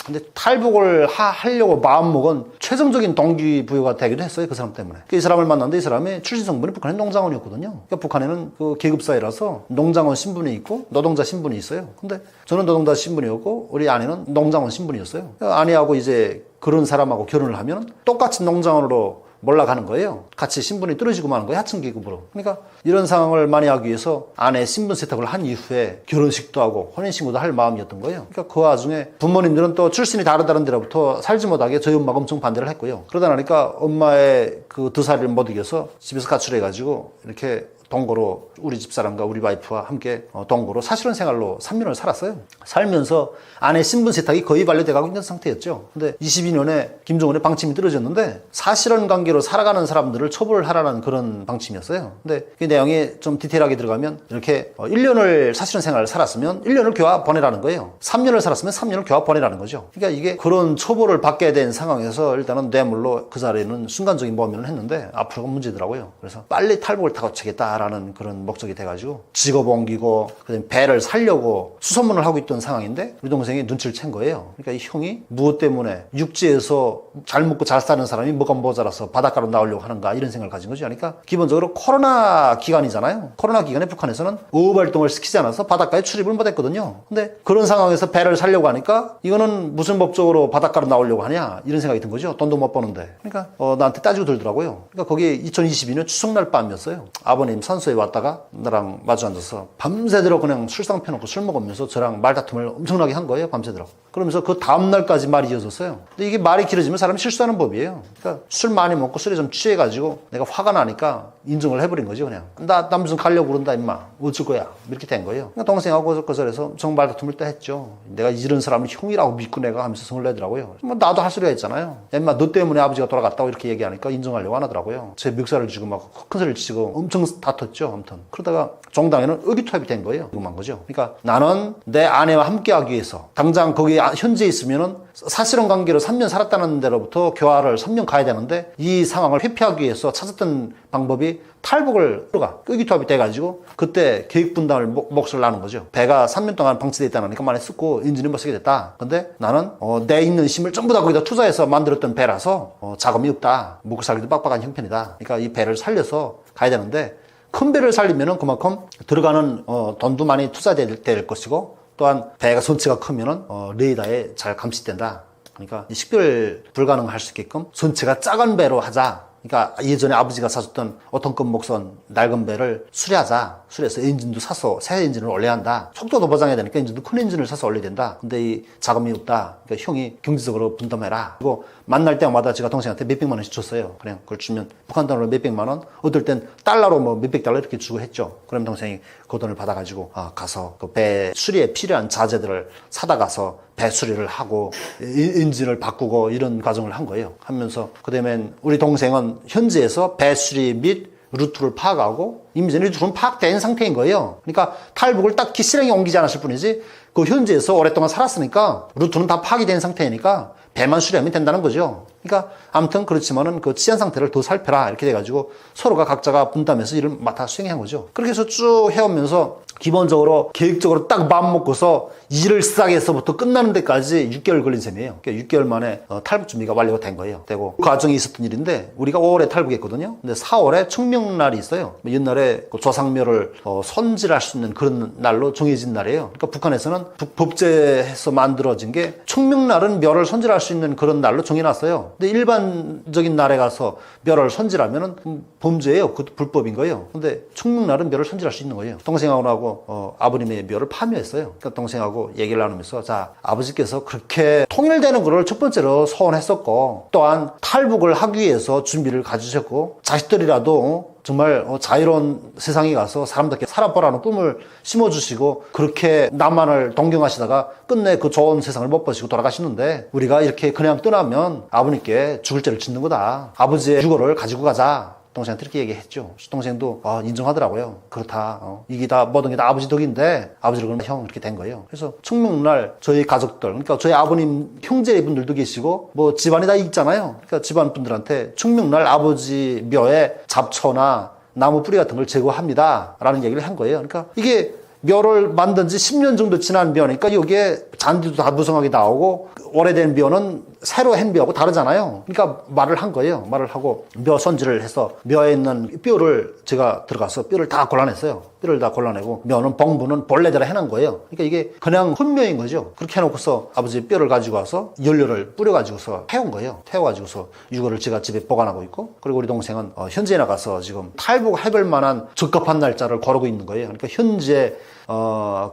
Speaker 3: 근데 탈북을 하려고 마음먹은 최종적인 동기부여가 되기도 했어요. 그 사람 때문에. 이 사람을 만났는데 이 사람이 출신 성분이 북한의 농장원이었거든요. 그러니까 북한에는 그 계급사회라서 농장원 신분이 있고 노동자 신분이 있어요. 근데 저는 노동자 신분이었고 우리 아내는 농장원 신분이었어요. 그러니까 아내하고 이제 그런 사람하고 결혼을 하면 똑같이 농장원으로 몰락하는 거예요. 같이 신분이 떨어지고 마는 거예요. 하층 계급으로. 그러니까 이런 상황을 만회하기 위해서 아내 신분 세탁을 한 이후에 결혼식도 하고 혼인신고도 할 마음이었던 거예요. 그러니까 그 와중에 부모님들은 또 출신이 다른 데로부터 살지 못하게 저희 엄마가 엄청 반대를 했고요. 그러다 보니까 엄마의 그 두 살을 못 이겨서 집에서 가출해가지고 이렇게 동거로 우리 집사람과 우리 와이프와 함께 동거로 사실혼 생활로 3년을 살았어요. 살면서 아내 신분 세탁이 거의 완료돼가고 있는 상태였죠. 근데 22년에 김정은의 방침이 떨어졌는데 사실혼 관계로 살아가는 사람들을 처벌을 하라는 그런 방침이었어요. 근데 그 내용이 좀 디테일하게 들어가면 이렇게 1년을 사실혼 생활을 살았으면 1년을 교화 보내라는 거예요. 3년을 살았으면 3년을 교화 보내라는 거죠. 그러니까 이게 그런 처벌을 받게 된 상황에서 일단은 뇌물로 그 자리에는 순간적인 범인을 했는데 앞으로가 문제더라고요. 그래서 빨리 탈북을 다 거치겠다라는 그런 목적이 돼가지고 직업 옮기고 그다음에 배를 살려고 수소문을 하고 있던 상황인데 우리 동생이 눈치를 챈 거예요. 그러니까 이 형이 무엇 때문에 육지에서 잘 먹고 잘 사는 사람이 뭐가 모자라서 바닷가로 나오려고 하는가 이런 생각을 가진 거죠. 그러니까 기본적으로 코로나 기간이잖아요. 코로나 기간에 북한에서는 어업 활동을 시키지 않아서 바닷가에 출입을 못했거든요. 근데 그런 상황에서 배를 살려고 하니까 이거는 무슨 법적으로 바닷가로 나오려고 하냐 이런 생각이 든 거죠. 돈도 못 버는데. 그러니까 나한테 따지고 들더라고요. 그러니까 거기 2022년 추석날 밤이었어요. 아버님 산소에 왔다가 나랑 마주 앉아서 밤새도록 그냥 술상 펴놓고 술 먹으면서 저랑 말다툼을 엄청나게 한 거예요. 밤새도록. 그러면서 그 다음날까지 말이 이어졌어요. 근데 이게 말이 길어지면 사람이 실수하는 법이에요. 그러니까 술 많이 먹고 술에 좀 취해가지고 내가 화가 나니까 인정을 해버린 거죠. 그냥 나 무슨 가려고 그런다 임마 어쩔 거야 이렇게 된 거예요. 그러니까 동생하고 그 자리에서 정말 말다툼을 또 했죠. 내가 이런 사람을 형이라고 믿고 내가 하면서 성을 내더라고요. 뭐 나도 할 소리가 있잖아요. 야 임마 너 때문에 아버지가 돌아갔다고 이렇게 얘기하니까 인정하려고 안 하더라고요. 제 멱살을 쥐고 막 큰 소리를 치고 엄청 다퉜죠. 아무튼 그러다가 정당에는 의기투합이 된 거예요. 궁금한 거죠. 그러니까 나는 내 아내와 함께하기 위해서 당장 거기 현지에 있으면은 사실혼 관계로 3년 살았다는 데로부터 교화를 3년 가야 되는데 이 상황을 회피하기 위해서 찾았던 방법이 탈북을 들어가 의기투합이 돼가지고 그때 계획 분담을 몫을 나눈 거죠. 배가 3년 동안 방치돼 있다니까 많이 쓰고 엔진을 못 쓰게 됐다. 근데 나는 내 있는 힘을 전부 다 거기다 투자해서 만들었던 배라서 자금이 없다. 먹고 살기도 빡빡한 형편이다. 그러니까 이 배를 살려서 가야 되는데 큰 배를 살리면은 그만큼 들어가는 돈도 많이 투자될 것이고 또한 배가 선체가 크면은 레이더에 잘 감시된다. 그러니까 식별 불가능할 수 있게끔 선체가 작은 배로 하자. 그러니까 예전에 아버지가 사줬던 5톤급 목선 낡은 배를 수리하자. 수리해서 엔진도 사서 새 엔진을 올려야 한다. 속도도 보장해야 되니까 엔진도 큰 엔진을 사서 올려야 된다. 근데 이 자금이 없다. 그러니까 형이 경제적으로 분담해라. 그리고 만날 때마다 제가 동생한테 몇백만 원씩 줬어요. 그냥 그걸 주면 북한 돈으로 몇백만 원, 어떨 땐 달러로 뭐 몇백 달러 이렇게 주고 했죠. 그럼 동생이 그 돈을 받아가지고 가서 그 배 수리에 필요한 자재들을 사다 가서 배 수리를 하고 엔진을 바꾸고 이런 과정을 한 거예요. 하면서 그다음에 우리 동생은 현지에서 배 수리 및 루트를 파악하고 이미 전에 루트는 파악된 상태인 거예요. 그러니까 탈북을 딱히 실행에 옮기지 않았을 뿐이지 그 현지에서 오랫동안 살았으니까 루트는 다 파악이 된 상태이니까 배만 수리하면 된다는 거죠. 그러니까 아무튼 그렇지만은 그 치안 상태를 더 살펴라 이렇게 돼가지고 서로가 각자가 분담해서 일을 맡아 수행한 거죠. 그렇게 해서 쭉 해오면서 기본적으로 계획적으로 딱 마음 먹고서 일을 시작해서부터 끝나는 데까지 6개월 걸린 셈이에요. 그러니까 6개월 만에 탈북 준비가 완료가 된 거예요. 되고 그 과정이 있었던 일인데 우리가 5월에 탈북했거든요. 근데 4월에 청명날이 있어요. 옛날에 그 조상묘를 손질할 수 있는 그런 날로 정해진 날이에요. 그러니까 북한에서는 북법제에서 만들어진 게 청명날은 묘를 손질할 수 수 있는 그런 날로 정해놨어요. 근데 일반적인 날에 가서 묘를 손질하면은 범죄예요. 그것도 불법인 거예요. 근데 충명날은 묘를 손질할 수 있는 거예요. 동생하고 아버님의 묘를 파묘했어요. 그러니까 동생하고 얘기를 나누면서 자, 아버지께서 그렇게 통일되는 거를 첫 번째로 소원했었고 또한 탈북을 하기 위해서 준비를 가지셨고 자식들이라도 정말 자유로운 세상에 가서 사람답게 살아보라는 꿈을 심어주시고 그렇게 남한을 동경하시다가 끝내 그 좋은 세상을 못 보시고 돌아가시는데 우리가 이렇게 그냥 떠나면 아버님께 죽을 죄를 짓는 거다. 아버지의 유고를 가지고 가자. 동생한테 이렇게 얘기했죠. 동생도 인정하더라고요. 그렇다. 이게 다 모든 게 다 아버지 덕인데 아버지를 그러면 형 이렇게 된 거예요. 그래서 충명날 저희 가족들, 그러니까 저희 아버님 형제분들도 계시고 뭐 집안이 다 있잖아요. 그러니까 집안 분들한테 충명날 아버지 묘에 잡초나 나무 뿌리 같은 걸 제거합니다. 라는 얘기를 한 거예요. 그러니까 이게 묘를 만든 지 10년 정도 지난 묘니까 여기에 잔디도 다 무성하게 나오고 오래된 묘는 새로 한 묘하고 다르잖아요. 그러니까 말을 한 거예요. 말을 하고 묘 손질을 해서 묘에 있는 뼈를 제가 들어가서 뼈를 다 골라냈어요. 뼈를 다 골라내고 묘는 봉부는 본래대로 해놓은 거예요. 그러니까 이게 그냥 혼묘인 거죠. 그렇게 해놓고서 아버지 뼈를 가지고 와서 연료를 뿌려가지고서 태운 거예요. 태워가지고서 이거를 제가 집에 보관하고 있고 그리고 우리 동생은 현지에 나가서 지금 탈북해볼 만한 적합한 날짜를 고르고 있는 거예요. 그러니까 현재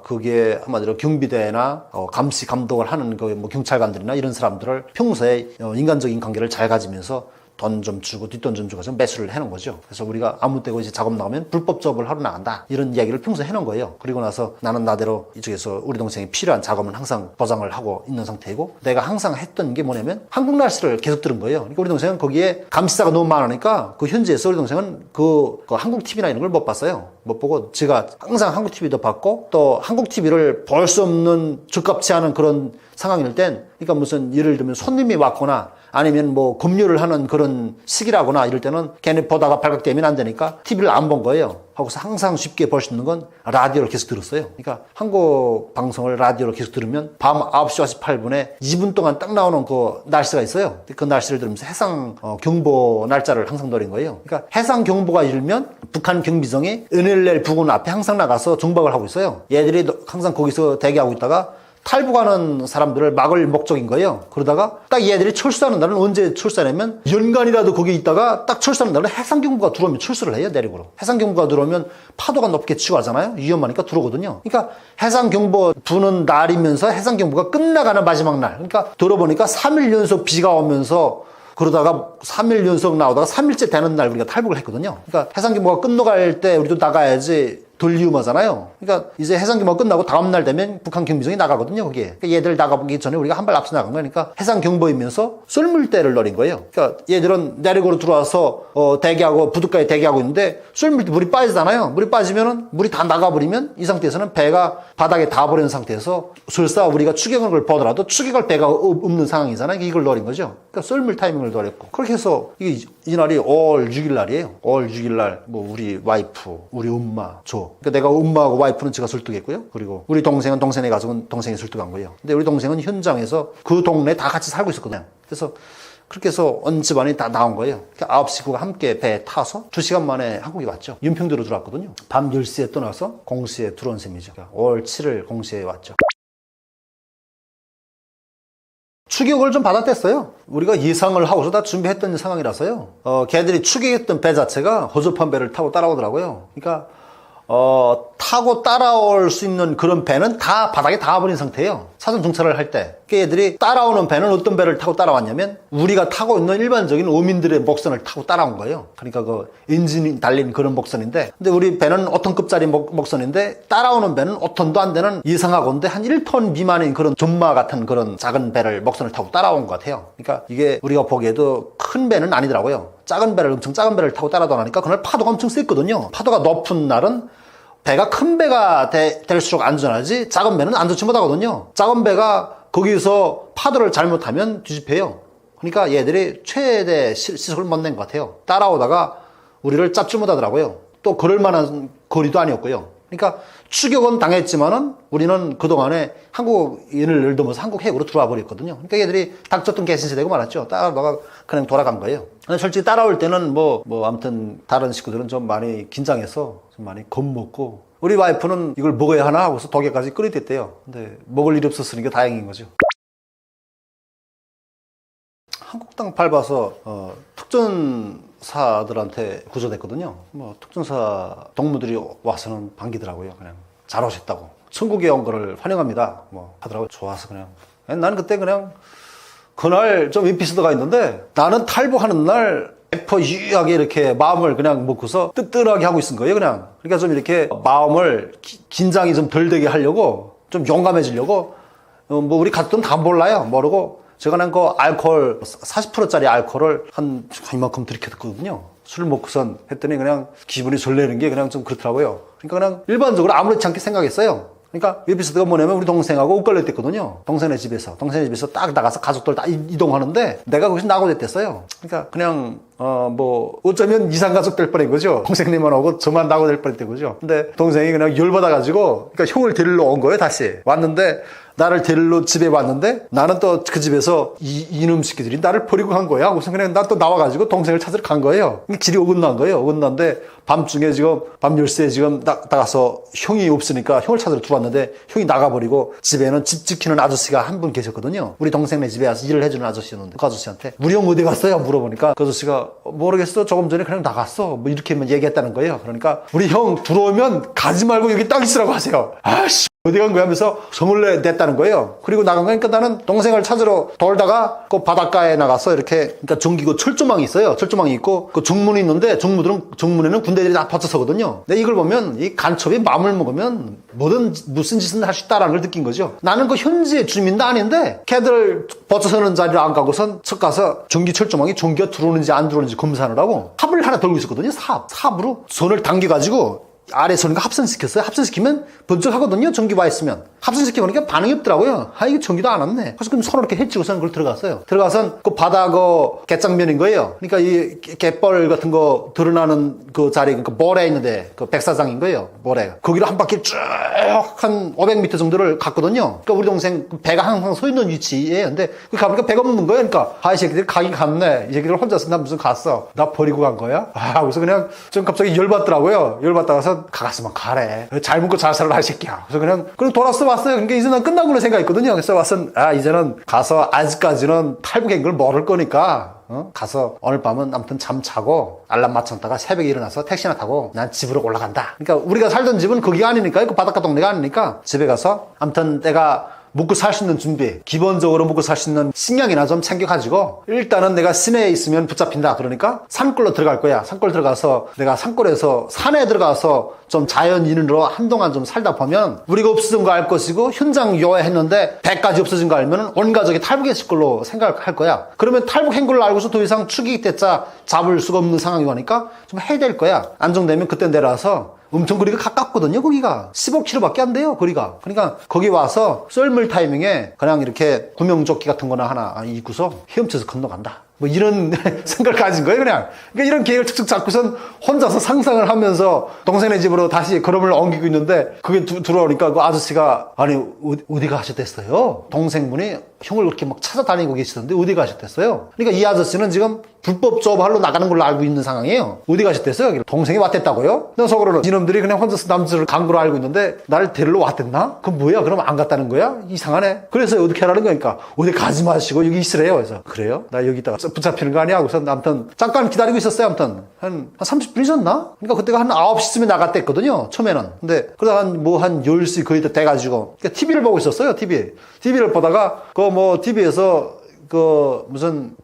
Speaker 3: 그게 한마디로 경비대나 감시 감독을 하는 그 뭐 경찰관들이나 이런 사람들을 평소에 인간적인 관계를 잘 가지면서 돈 좀 주고 뒷돈 좀 주고 좀 매수를 해놓은 거죠. 그래서 우리가 아무 때고 이제 작업 나오면 불법 작업을 하러 나간다 이런 이야기를 평소에 해놓은 거예요. 그리고 나서 나는 나대로 이쪽에서 우리 동생이 필요한 작업은 항상 보장을 하고 있는 상태이고 내가 항상 했던 게 뭐냐면 한국 날씨를 계속 들은 거예요. 그러니까 우리 동생은 거기에 감시자가 너무 많으니까 그 현지에서 우리 동생은 그 한국 TV나 이런 걸 못 봤어요. 못 보고 제가 항상 한국 TV도 봤고 또 한국 TV를 볼 수 없는 적합치 않은 그런 상황일 땐 그러니까 무슨 예를 들면 손님이 왔거나 아니면 뭐 급료를 하는 그런 시기라거나 이럴 때는 걔네 보다가 발각되면 안 되니까 TV를 안 본 거예요. 하고서 항상 쉽게 볼 수 있는 건 라디오를 계속 들었어요. 그러니까 한국 방송을 라디오로 계속 들으면 밤 9시 58분에 2분 동안 딱 나오는 그 날씨가 있어요. 그 날씨를 들으면서 해상 경보 날짜를 항상 노린 거예요. 그러니까 해상 경보가 일면 북한 경비정이 은일렐 부근 앞에 항상 나가서 정박을 하고 있어요. 얘들이 항상 거기서 대기하고 있다가 탈북하는 사람들을 막을 목적인 거예요. 그러다가 딱 얘들이 철수하는 날은 언제 철수하냐면 연간이라도 거기 있다가 딱 철수하는 날은 해상경보가 들어오면 철수를 해요. 내륙으로. 해상경보가 들어오면 파도가 높게 치고 하잖아요. 위험하니까 들어오거든요. 그러니까 해상경보 부는 날이면서 해상경보가 끝나가는 마지막 날. 그러니까 들어보니까 3일 연속 비가 오면서 그러다가 3일 연속 나오다가 3일째 되는 날 우리가 탈북을 했거든요. 그러니까 해상경보가 끝나갈 때 우리도 나가야지 덜 위험하잖아요. 그러니까 이제 해상경보가 끝나고 다음날 되면 북한 경비정이 나가거든요, 거기에. 그러니까 얘들 나가기 전에 우리가 한 발 앞서 나간 거니까 해상경보이면서 쏠물대를 노린 거예요. 그러니까 얘들은 내륙으로 들어와서 대기하고 부둣가에 대기하고 있는데 쏠물대 물이 빠지잖아요. 물이 빠지면은 물이 다 나가버리면 이 상태에서는 배가 바닥에 닿아버리는 상태에서 설사 우리가 추격을 보더라도 추격할 배가 없는 상황이잖아요. 이걸 노린 거죠. 그러니까 쏠물 타이밍을 노렸고 그렇게 해서 이 날이 5월 6일 날이에요. 5월 6일 날 뭐 우리 와이프, 우리 엄마, 저 그러니까 내가 엄마하고 와이프는 제가 설득했고요. 그리고 우리 동생은 동생네 가족은 동생이 설득한 거예요. 근데 우리 동생은 현장에서 그 동네 다 같이 살고 있었거든요. 그래서 그렇게 해서 온 집안이 다 나온 거예요. 9식구가 함께 배에 타서 2시간 만에 한국에 왔죠. 윤평도로 들어왔거든요. 밤 10시에 떠나서 공시에 들어온 셈이죠. 5월 7일 공시에 왔죠. 추격을 좀 받았댔어요. 우리가 예상을 하고서 다 준비했던 상황이라서요. 걔들이 추격했던 배 자체가 허접한 배를 타고 따라오더라고요. 그러니까 타고 따라올 수 있는 그런 배는 다 바닥에 닿아버린 상태예요. 사전 정찰을 할 때. 그러니까 얘들이 따라오는 배는 어떤 배를 타고 따라왔냐면 우리가 타고 있는 일반적인 어민들의 목선을 타고 따라온 거예요. 그러니까 그 엔진이 달린 그런 목선인데 근데 우리 배는 5톤급짜리 목선인데 따라오는 배는 5톤도 안 되는 이상하건데 한 1톤 미만인 그런 전마 같은 그런 작은 배를 목선을 타고 따라온 것 같아요. 그러니까 이게 우리가 보기에도 큰 배는 아니더라고요. 작은 배를 엄청 작은 배를 타고 따라다니까 그날 파도가 엄청 셌거든요. 파도가 높은 날은 배가 큰 배가 될수록 안전하지 작은 배는 안전치 못하거든요. 작은 배가 거기서 파도를 잘못하면 뒤집혀요. 그러니까 얘들이 최대 시속을 못 낸 것 같아요. 따라오다가 우리를 잡지 못하더라고요. 또 그럴 만한 거리도 아니었고요. 그러니까 추격은 당했지만은 우리는 그동안에 한국인을 넘어서 한국 해역으로 들어와 버렸거든요. 그러니까 얘들이 닥쳤던 개신세 되고 말았죠. 따라다가 그냥 돌아간 거예요. 근데 솔직히 따라올 때는 뭐 아무튼 다른 식구들은 좀 많이 긴장해서 좀 많이 겁먹고 우리 와이프는 이걸 먹어야 하나 하고서 독에까지 끓여댔대요. 근데 먹을 일이 없었으니까 다행인 거죠. 한국 땅 밟아서 특전사들한테 구조됐거든요. 뭐 특전사 동무들이 와서는 반기더라고요. 그냥 잘 오셨다고. 천국에 온 거를 환영합니다. 뭐 하더라고요. 좋아서 그냥. 나는 그때 그냥 그날 좀 에피소드가 있는데 나는 탈북하는 날 유하게 이렇게 마음을 그냥 먹고서 뜨뜻하게 하고 있은 거예요. 그냥. 그러니까 좀 이렇게 마음을 긴장이 좀 덜 되게 하려고 좀 용감해지려고 뭐 우리 가족들은 다 몰라요. 모르고 제가 그냥 그 알코올 40%짜리 알코올을 한 이만큼 들이켰거든요. 술 먹고선 했더니 그냥 기분이 설레는 게 그냥 좀 그렇더라고요. 그러니까 그냥 일반적으로 아무렇지 않게 생각했어요. 그러니까 에피소드가 뭐냐면 우리 동생하고 옷 갈려 뗐거든요. 동생네 집에서 딱 나가서 가족들 다 이동하는데 내가 거기서 나고 됐어요. 그러니까 그냥 뭐 어쩌면 이상 가족 될 뻔한 거죠. 동생님만 오고 저만 나고 될 뻔했던 거죠. 근데 동생이 그냥 열받아가지고 그러니까 형을 데리러 온 거예요. 다시 왔는데 나를 데리러 집에 왔는데 나는 또 그 집에서 이놈 새끼들이 나를 버리고 간 거야. 그래서 그냥 나 또 나와가지고 동생을 찾으러 간 거예요. 길이 어긋난 거예요. 어긋난데 밤중에 지금 밤 10시에 지금 나가서 형이 없으니까 형을 찾으러 들어왔는데 형이 나가버리고 집에는 집 지키는 아저씨가 한 분 계셨거든요. 우리 동생네 집에 와서 일을 해주는 아저씨였는데 그 아저씨한테 우리 형 어디 갔어요? 물어보니까 그 아저씨가 모르겠어. 조금 전에 그냥 나갔어. 뭐 이렇게만 얘기했다는 거예요. 그러니까 우리 형 들어오면 가지 말고 여기 딱 있으라고 하세요. 아씨 어디 간 거야 하면서 성을 냈다는 거예요. 그리고 나간 거니까 나는 동생을 찾으러 돌다가 그 바닷가에 나가서 이렇게 그러니까 전기구 철조망이 있어요. 철조망이 있고 그 정문이 있는데 정문에는 군대들이 다 받쳐서거든요. 근데 이걸 보면 이 간첩이 마음을 먹으면 무슨 짓은 할 수 있다라는 걸 느낀 거죠. 나는 그 현지의 주민도 아닌데 걔들 버텨서는 자리를 안 가고선 척 가서 전기 철조망이 전기가 들어오는지 안 들어오는지 검사하느라고 삽을 하나 들고 있었거든요. 삽으로 손을 당겨가지고 아래 손과 합선시켰어요. 합선시키면 번쩍하거든요. 전기와 있으면. 합선시켜보니까 반응이 없더라고요. 이게 전기도 안 왔네. 그래서 그럼 손을 이렇게 해치고서는 그걸 들어갔어요. 들어가선 그 바다 갯장면인 거예요. 그러니까 이 갯벌 같은 거 드러나는 그 자리, 그 모래 있는데 그 백사장인 거예요. 모래. 거기를 한 바퀴 쭉 한 500m 정도를 갔거든요. 그러니까 우리 동생 배가 항상 서 있는 위치에 근데 그 가보니까 배가 없는 거예요. 그러니까 이 새끼들 가긴 갔네. 이 새끼들 혼자서 나 무슨 갔어. 나 버리고 간 거야? 그래서 그냥 좀 갑자기 열받더라고요. 열받다가서 가갔으면 가래. 잘 먹고 잘 살아라, 이 새끼야. 그래서 그냥 돌았어, 왔어요. 그러니까 이제 난 끝나구나 생각했거든요. 그래서 와서, 이제는 가서 아직까지는 탈북인 걸 모를 거니까, 가서 오늘 밤은 아무튼 잠 자고 알람 맞췄다가 새벽에 일어나서 택시나 타고 난 집으로 올라간다. 그러니까 우리가 살던 집은 거기가 아니니까, 그 바닷가 동네가 아니니까 집에 가서 아무튼 내가 먹고 살 수 있는 준비, 기본적으로 먹고 살 수 있는 식량이나 좀 챙겨가지고 일단은 내가 시내에 있으면 붙잡힌다. 그러니까 산골로 들어갈 거야. 산골 들어가서 내가 산골에서 산에 들어가서 좀 자연인으로 한동안 좀 살다 보면 우리가 없어진 거 알 것이고 현장 요해했는데 배까지 없어진 거 알면 온 가족이 탈북했을 걸로 생각할 거야. 그러면 탈북한 걸로 알고서 더 이상 추기대자 잡을 수가 없는 상황이 오니까 좀 해야 될 거야. 안정되면 그때 내려와서 엄청 거리가 가깝거든요. 거기가 15km밖에 안 돼요. 거리가. 그러니까 거기 와서 썰물 타이밍에 그냥 이렇게 구명조끼 같은 거나 하나 입고서 헤엄쳐서 건너간다. 뭐 이런 생각을 가진 거예요. 그냥. 그러니까 이런 계획을 툭툭 잡고선 혼자서 상상을 하면서 동생네 집으로 다시 걸음을 옮기고 있는데 그게 들어오니까 그 아저씨가 아니 어디 가셨댔어요? 동생분이 형을 그렇게 막 찾아다니고 계시던데 어디 가셨댔어요? 그러니까 이 아저씨는 지금 불법 조업하러 나가는 걸로 알고 있는 상황이에요. 어디 가셨댔어요? 동생이 왔댔다고요? 나 속으로는 이놈들이 그냥 혼자서 남자를 간 걸로 알고 있는데 나를 데리러 왔댔나? 그럼 뭐야? 그럼 안 갔다는 거야? 이상하네. 그래서 어떻게 하라는 거니까 어디 가지 마시고 여기 있으래요. 그래서 그래요? 나 여기 있다가 붙잡히는 거 아니야? 그래서 아무튼 잠깐 기다리고 있었어요. 아무튼 한 30분 있었나? 그러니까 그때가 한 9시쯤에 나갔댔거든요. 처음에는. 근데 그러다 한 10시 거의 다 돼가지고 그러니까 TV를 보고 있었어요. TV를 보다가 TV에서 무슨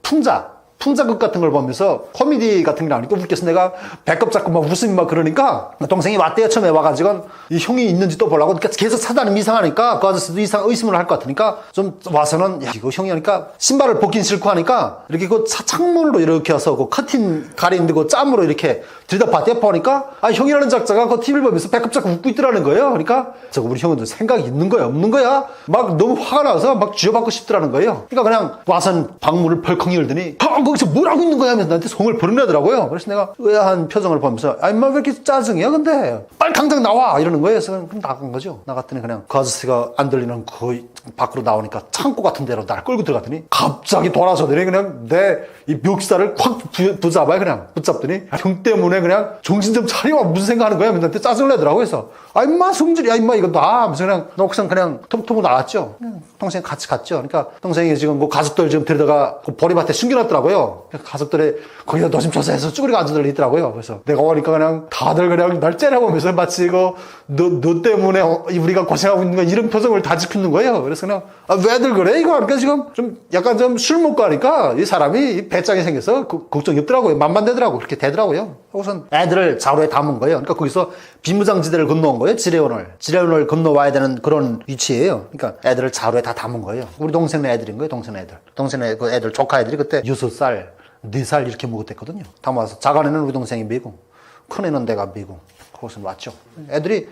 Speaker 3: 풍자극 같은 걸 보면서 코미디 같은 게 나오니까 웃겨서 내가 배꼽 잡고 막 웃음이 막 그러니까 동생이 왔대요. 처음에 와가지고 이 형이 있는지 또 보려고 그러니까 계속 찾아다니면 이상하니까 그 아저씨도 의심을 할 것 같으니까 좀 와서는 야 이거 형이 하니까 신발을 벗긴 싫고 하니까 이렇게 그 창문으로 이렇게 와서 그 커튼 가리는데 그 짬으로 이렇게 들여다봤대 보니까 형이라는 작자가 그 TV를 보면서 배꼽 잡고 웃고 있더라는 거예요. 그러니까 저거 우리 형은 생각이 있는 거야 없는 거야 막 너무 화가 나서 막 쥐어받고 싶더라는 거예요. 그러니까 그냥 와선 방문을 벌컥 열더니 거기서 뭘 하고 있는 거야 하면서 나한테 송을 버리더라고요. 그래서 내가 의아한 표정을 보면서 인마 왜 이렇게 짜증이야 근데 빨리 당장 나와 이러는 거예요. 그래서 그럼 나간 거죠. 나갔더니 그냥 그 아저씨가 안 들리는 그 밖으로 나오니까 창고 같은 데로 날 끌고 들어갔더니 갑자기 돌아서더니 그냥 내 이 멱살을 확 붙잡아요. 그냥 붙잡더니 형 때문에 그냥 정신 좀 차려. 무슨 생각하는 거야? 나한테 짜증을 내더라고. 그래서 아 임마 성질이야 임마 이거 나 하면서 그냥 녹슨 그냥 톡톡 나왔죠. 동생 같이 갔죠. 그러니까 동생이 지금 뭐 가족들 지금 데려다가 그 보리밭에 숨겨놨더라고요. 그래서 가족들이 거기다 노심 초사해서 쭈그리고 앉아들 있더라고요. 그래서 내가 오니까 그냥 다들 그냥 날 째려보면서 마치 이거 너 때문에 우리가 고생하고 있는 거 이런 표정을 다 짓는 거예요. 그래서 그냥 아, 왜들 그래 이거 하니까 지금 좀 약간 좀 술 먹고 하니까 이 사람이 배짱이 생겨서 걱정이 없더라고요. 만만되더라고. 그렇게 되더라고요. 우선 애들을 자루에 담은 거예요. 그러니까 거기서 비무장지대를 건너온 거예요. 지레온을 건너와야 되는 그런 위치예요. 그러니까 애들을 자루에 다 담은 거예요. 우리 동생네 애들인 거예요. 동생네 그 애들 조카 애들이 그때 6살, 4살 이렇게 먹었댔거든요. 담아서 작은 애는 우리 동생이 미고 큰 애는 내가 미고 거기서 왔죠. 애들이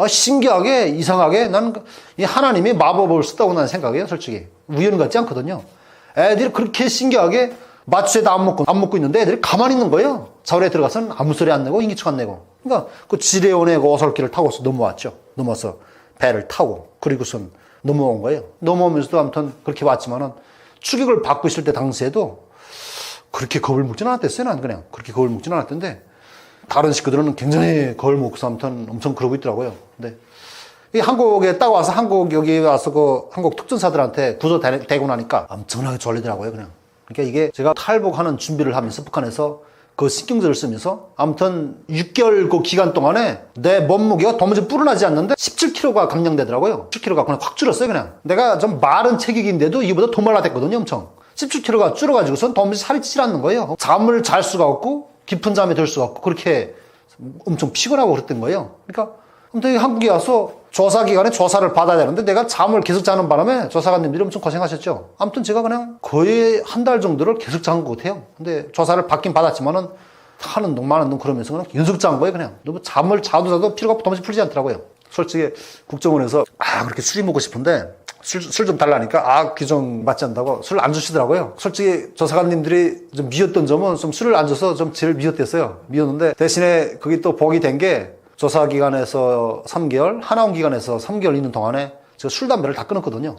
Speaker 3: 신기하게 이상하게 나는 이 하나님이 마법을 쓰다고 난 생각해요. 솔직히 우연 같지 않거든요. 애들이 그렇게 신기하게 마취에도 안 먹고 있는데 애들이 가만히 있는 거예요. 자루에 들어가서는 아무 소리 안 내고 인기척 안 내고. 그러니까 그 지레온의 그 오솔길을 타고서 넘어왔죠. 넘어서 배를 타고 그리고선 넘어온 거예요. 넘어오면서도 아무튼 그렇게 왔지만은 추격을 받고 있을 때 당시에도 그렇게 겁을 먹지는 않았댔어요. 난 그냥 그렇게 겁을 먹지는 않았던데 다른 식구들은 굉장히 겁을 먹고서 아무튼 엄청 그러고 있더라고요. 근데 이 한국에 딱 와서 여기 와서 그 한국 특전사들한테 구조되고 나니까 엄청나게 졸리더라고요. 그냥. 그러니까 이게 제가 탈북하는 준비를 하면서 북한에서 그 신경절을 쓰면서 아무튼 6개월 그 기간 동안에 내 몸무게가 도무지 불어나지 않는데 17kg가 감량되더라고요. 17kg가 그냥 확 줄었어요. 그냥. 내가 좀 마른 체격인데도 이보다 더 말라댔거든요. 엄청. 17kg가 줄어가지고선 도무지 살이 찌질 않는 거예요. 잠을 잘 수가 없고 깊은 잠이 들 수가 없고 그렇게 엄청 피곤하고 그랬던 거예요. 그러니까 아무튼 한국에 와서 조사 기간에 조사를 받아야 되는데 내가 잠을 계속 자는 바람에 조사관님들이 엄청 고생하셨죠. 아무튼 제가 그냥 거의 한 달 정도를 계속 잔 것 같아요. 근데 조사를 받긴 받았지만은 하는 동 마는 동 그러면서 그냥 연속 잔 거예요. 그냥 너무 잠을 자도 피로가 도무지 풀리지 않더라고요. 솔직히 국정원에서 그렇게 술이 먹고 싶은데 술 좀 달라니까 규정 맞지 않다고 술 안 주시더라고요. 솔직히 조사관님들이 좀 미웠던 점은 좀 술을 안 줘서 좀 제일 미웠댔어요. 미웠는데 대신에 그게 또 복이 된 게 조사 기간에서 3개월, 하나원 기간에서 3개월 있는 동안에 제가 술, 담배를 다 끊었거든요.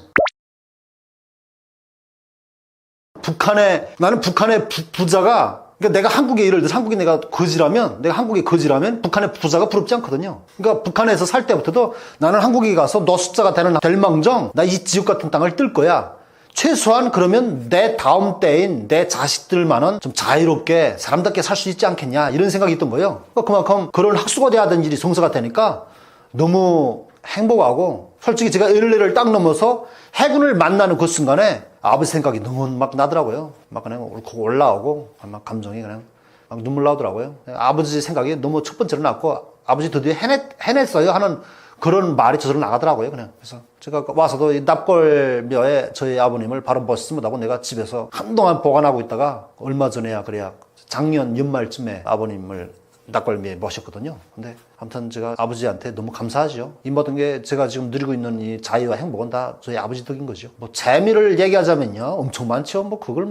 Speaker 3: 나는 북한의 부자가, 그러니까 내가 한국에 예를 들어서 내가 한국에 거지라면 북한의 부자가 부럽지 않거든요. 그러니까 북한에서 살 때부터도 나는 한국에 가서 노숙자가 될 망정, 나 이 지옥 같은 땅을 뜰 거야. 최소한 그러면 내 다음 때인 내 자식들만은 좀 자유롭게 사람답게 살 수 있지 않겠냐 이런 생각이 있던 거예요. 그만큼 그런 학수가 돼야 되는 일이 성사가 되니까 너무 행복하고 솔직히 제가 LA를 딱 넘어서 해군을 만나는 그 순간에 아버지 생각이 너무 막 나더라고요. 막 그냥 울컥 올라오고 막 감정이 그냥 막 눈물 나오더라고요. 아버지 생각이 너무 첫 번째로 났고 아버지 드디어 해냈어요 하는 그런 말이 저절로 나가더라고요. 그냥. 그래서 제가 와서도 이 납골묘에 저희 아버님을 바로 멋있으면 하고 내가 집에서 한동안 보관하고 있다가 얼마 전에야 그래야 작년 연말쯤에 아버님을 납골묘에 모셨거든요. 근데 아무튼 제가 아버지한테 너무 감사하죠. 이 모든 게 제가 지금 누리고 있는 이 자유와 행복은 다 저희 아버지 덕인 거죠. 뭐 재미를 얘기하자면요. 엄청 많죠. 뭐 그걸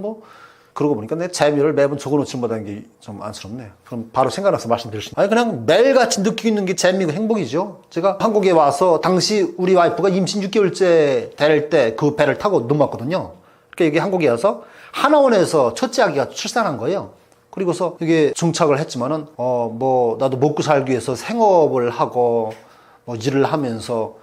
Speaker 3: 그러고 보니까 내 재미를 매번 적어놓지 못하는 게 좀 안쓰럽네요. 그럼 바로 생각나서 말씀드리겠습니다. 그냥 매일같이 느끼고 있는 게 재미고 행복이죠. 제가 한국에 와서 당시 우리 와이프가 임신 6개월째 될 때 그 배를 타고 넘어왔거든요. 그러니까 여기 한국에 와서 하나원에서 첫째 아기가 출산한 거예요. 그리고서 이게 중착을 했지만은 나도 먹고 살기 위해서 생업을 하고 일을 하면서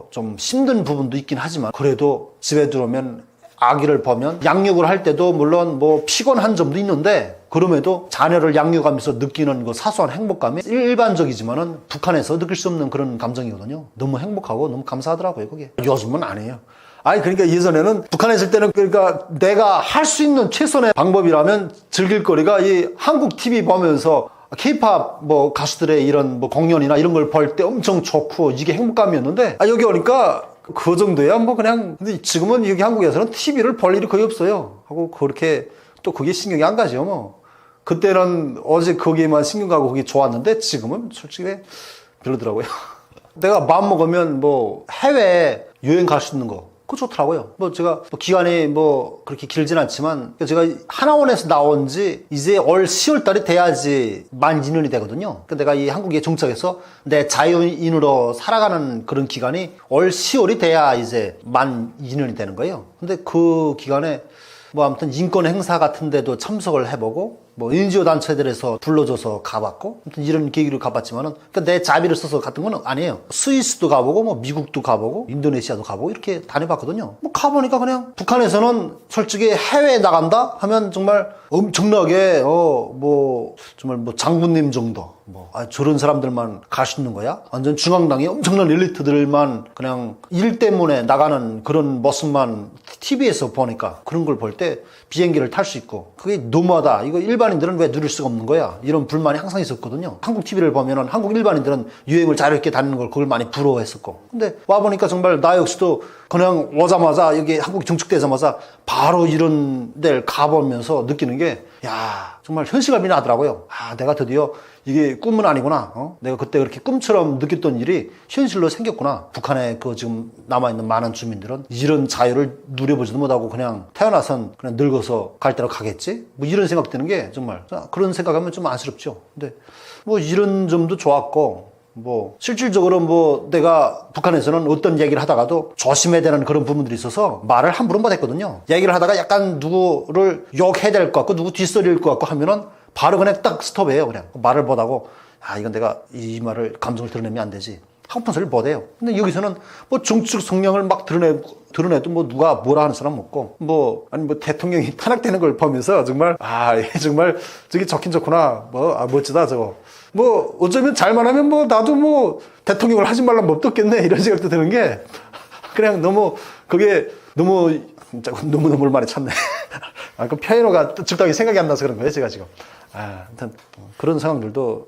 Speaker 3: 좀 힘든 부분도 있긴 하지만 그래도 집에 들어오면 아기를 보면 양육을 할 때도 물론 피곤한 점도 있는데 그럼에도 자녀를 양육하면서 느끼는 그 사소한 행복감이 일반적이지만은 북한에서 느낄 수 없는 그런 감정이거든요. 너무 행복하고 너무 감사하더라고요, 그게. 요즘은 아니에요. 그러니까 예전에는 북한에 있을 때는 그러니까 내가 할 수 있는 최선의 방법이라면 즐길 거리가 이 한국 TV 보면서 K-pop 가수들의 이런 공연이나 이런 걸 볼 때 엄청 좋고 이게 행복감이었는데 여기 오니까 그 정도야 그냥. 근데 지금은 여기 한국에서는 TV를 볼 일이 거의 없어요. 하고 그렇게 또 그게 신경이 안 가죠. 그때는 어제 거기에만 신경 가고 그게 좋았는데 지금은 솔직히 별로더라고요. 내가 마음 먹으면 해외 여행 갈 수 있는 거 그거 좋더라고요. 뭐 제가 뭐 기간이 뭐 그렇게 길진 않지만 제가 하나원에서 나온 지 이제 올 10월 달이 돼야지 만 2년이 되거든요. 그러니까 내가 이 한국에 정착해서 내 자유인으로 살아가는 그런 기간이 올 10월이 돼야 이제 만 2년이 되는 거예요. 근데 그 기간에 뭐 아무튼 인권 행사 같은 데도 참석을 해보고 뭐 NGO 단체들에서 불러줘서 가봤고 아무튼 이런 계기로 가봤지만은 그러니까 내 자비를 써서 갔던 건 아니에요. 스위스도 가보고 뭐 미국도 가보고 인도네시아도 가보고 이렇게 다녀봤거든요. 뭐 가보니까 그냥 북한에서는 솔직히 해외에 나간다 하면 정말 엄청나게 뭐 정말 뭐 장군님 정도 저런 사람들만 갈 수 있는 거야? 완전 중앙당의 엄청난 엘리트들만 그냥 일 때문에 나가는 그런 모습만 TV에서 보니까 그런 걸 볼 때 비행기를 탈 수 있고 그게 너무하다. 이거 일반인들은 왜 누릴 수가 없는 거야? 이런 불만이 항상 있었거든요. 한국 TV를 보면은 한국 일반인들은 유행을 자유롭게 다니는 걸 그걸 많이 부러워했었고 근데 와보니까 정말 나 역시도 그냥 오자마자 여기 한국 정착되자마자 바로 이런 데를 가보면서 느끼는 게 야 정말 현실감이 나더라고요. 내가 드디어 이게 꿈은 아니구나. 내가 그때 그렇게 꿈처럼 느꼈던 일이 현실로 생겼구나. 북한에 그 지금 남아있는 많은 주민들은 이런 자유를 누려보지도 못하고 그냥 태어나선 그냥 늙어서 갈 대로 가겠지? 뭐 이런 생각 드는 게 정말 그런 생각하면 좀 안쓰럽죠. 근데 뭐 이런 점도 좋았고 뭐 실질적으로 뭐 내가 북한에서는 어떤 얘기를 하다가도 조심해야 되는 그런 부분들이 있어서 말을 함부로 못했거든요. 얘기를 하다가 약간 누구를 욕해야 될 것 같고 누구 뒷소리일 것 같고 하면은 바로 그냥 딱 스톱해요. 그냥 말을 못하고 이건 내가 이 말을 감정을 드러내면 안 되지. 하고픈 소리를 못해요. 근데 여기서는 뭐 정치적 성향을 막 드러내도 뭐 누가 뭐라 하는 사람 없고 뭐 대통령이 탄핵되는 걸 보면서 정말 얘 정말 저기 좋긴 좋구나. 멋지다 저거. 뭐 어쩌면 잘만 하면 뭐 나도 뭐 대통령을 하지 말라면 못 듣겠네 이런 생각도 드는 게 그냥 너무 그게 너무 너무너무 많이 찾네. 그 표현어가 적당히 생각이 안 나서 그런 거예요 제가 지금. 아무튼 그런 상황들도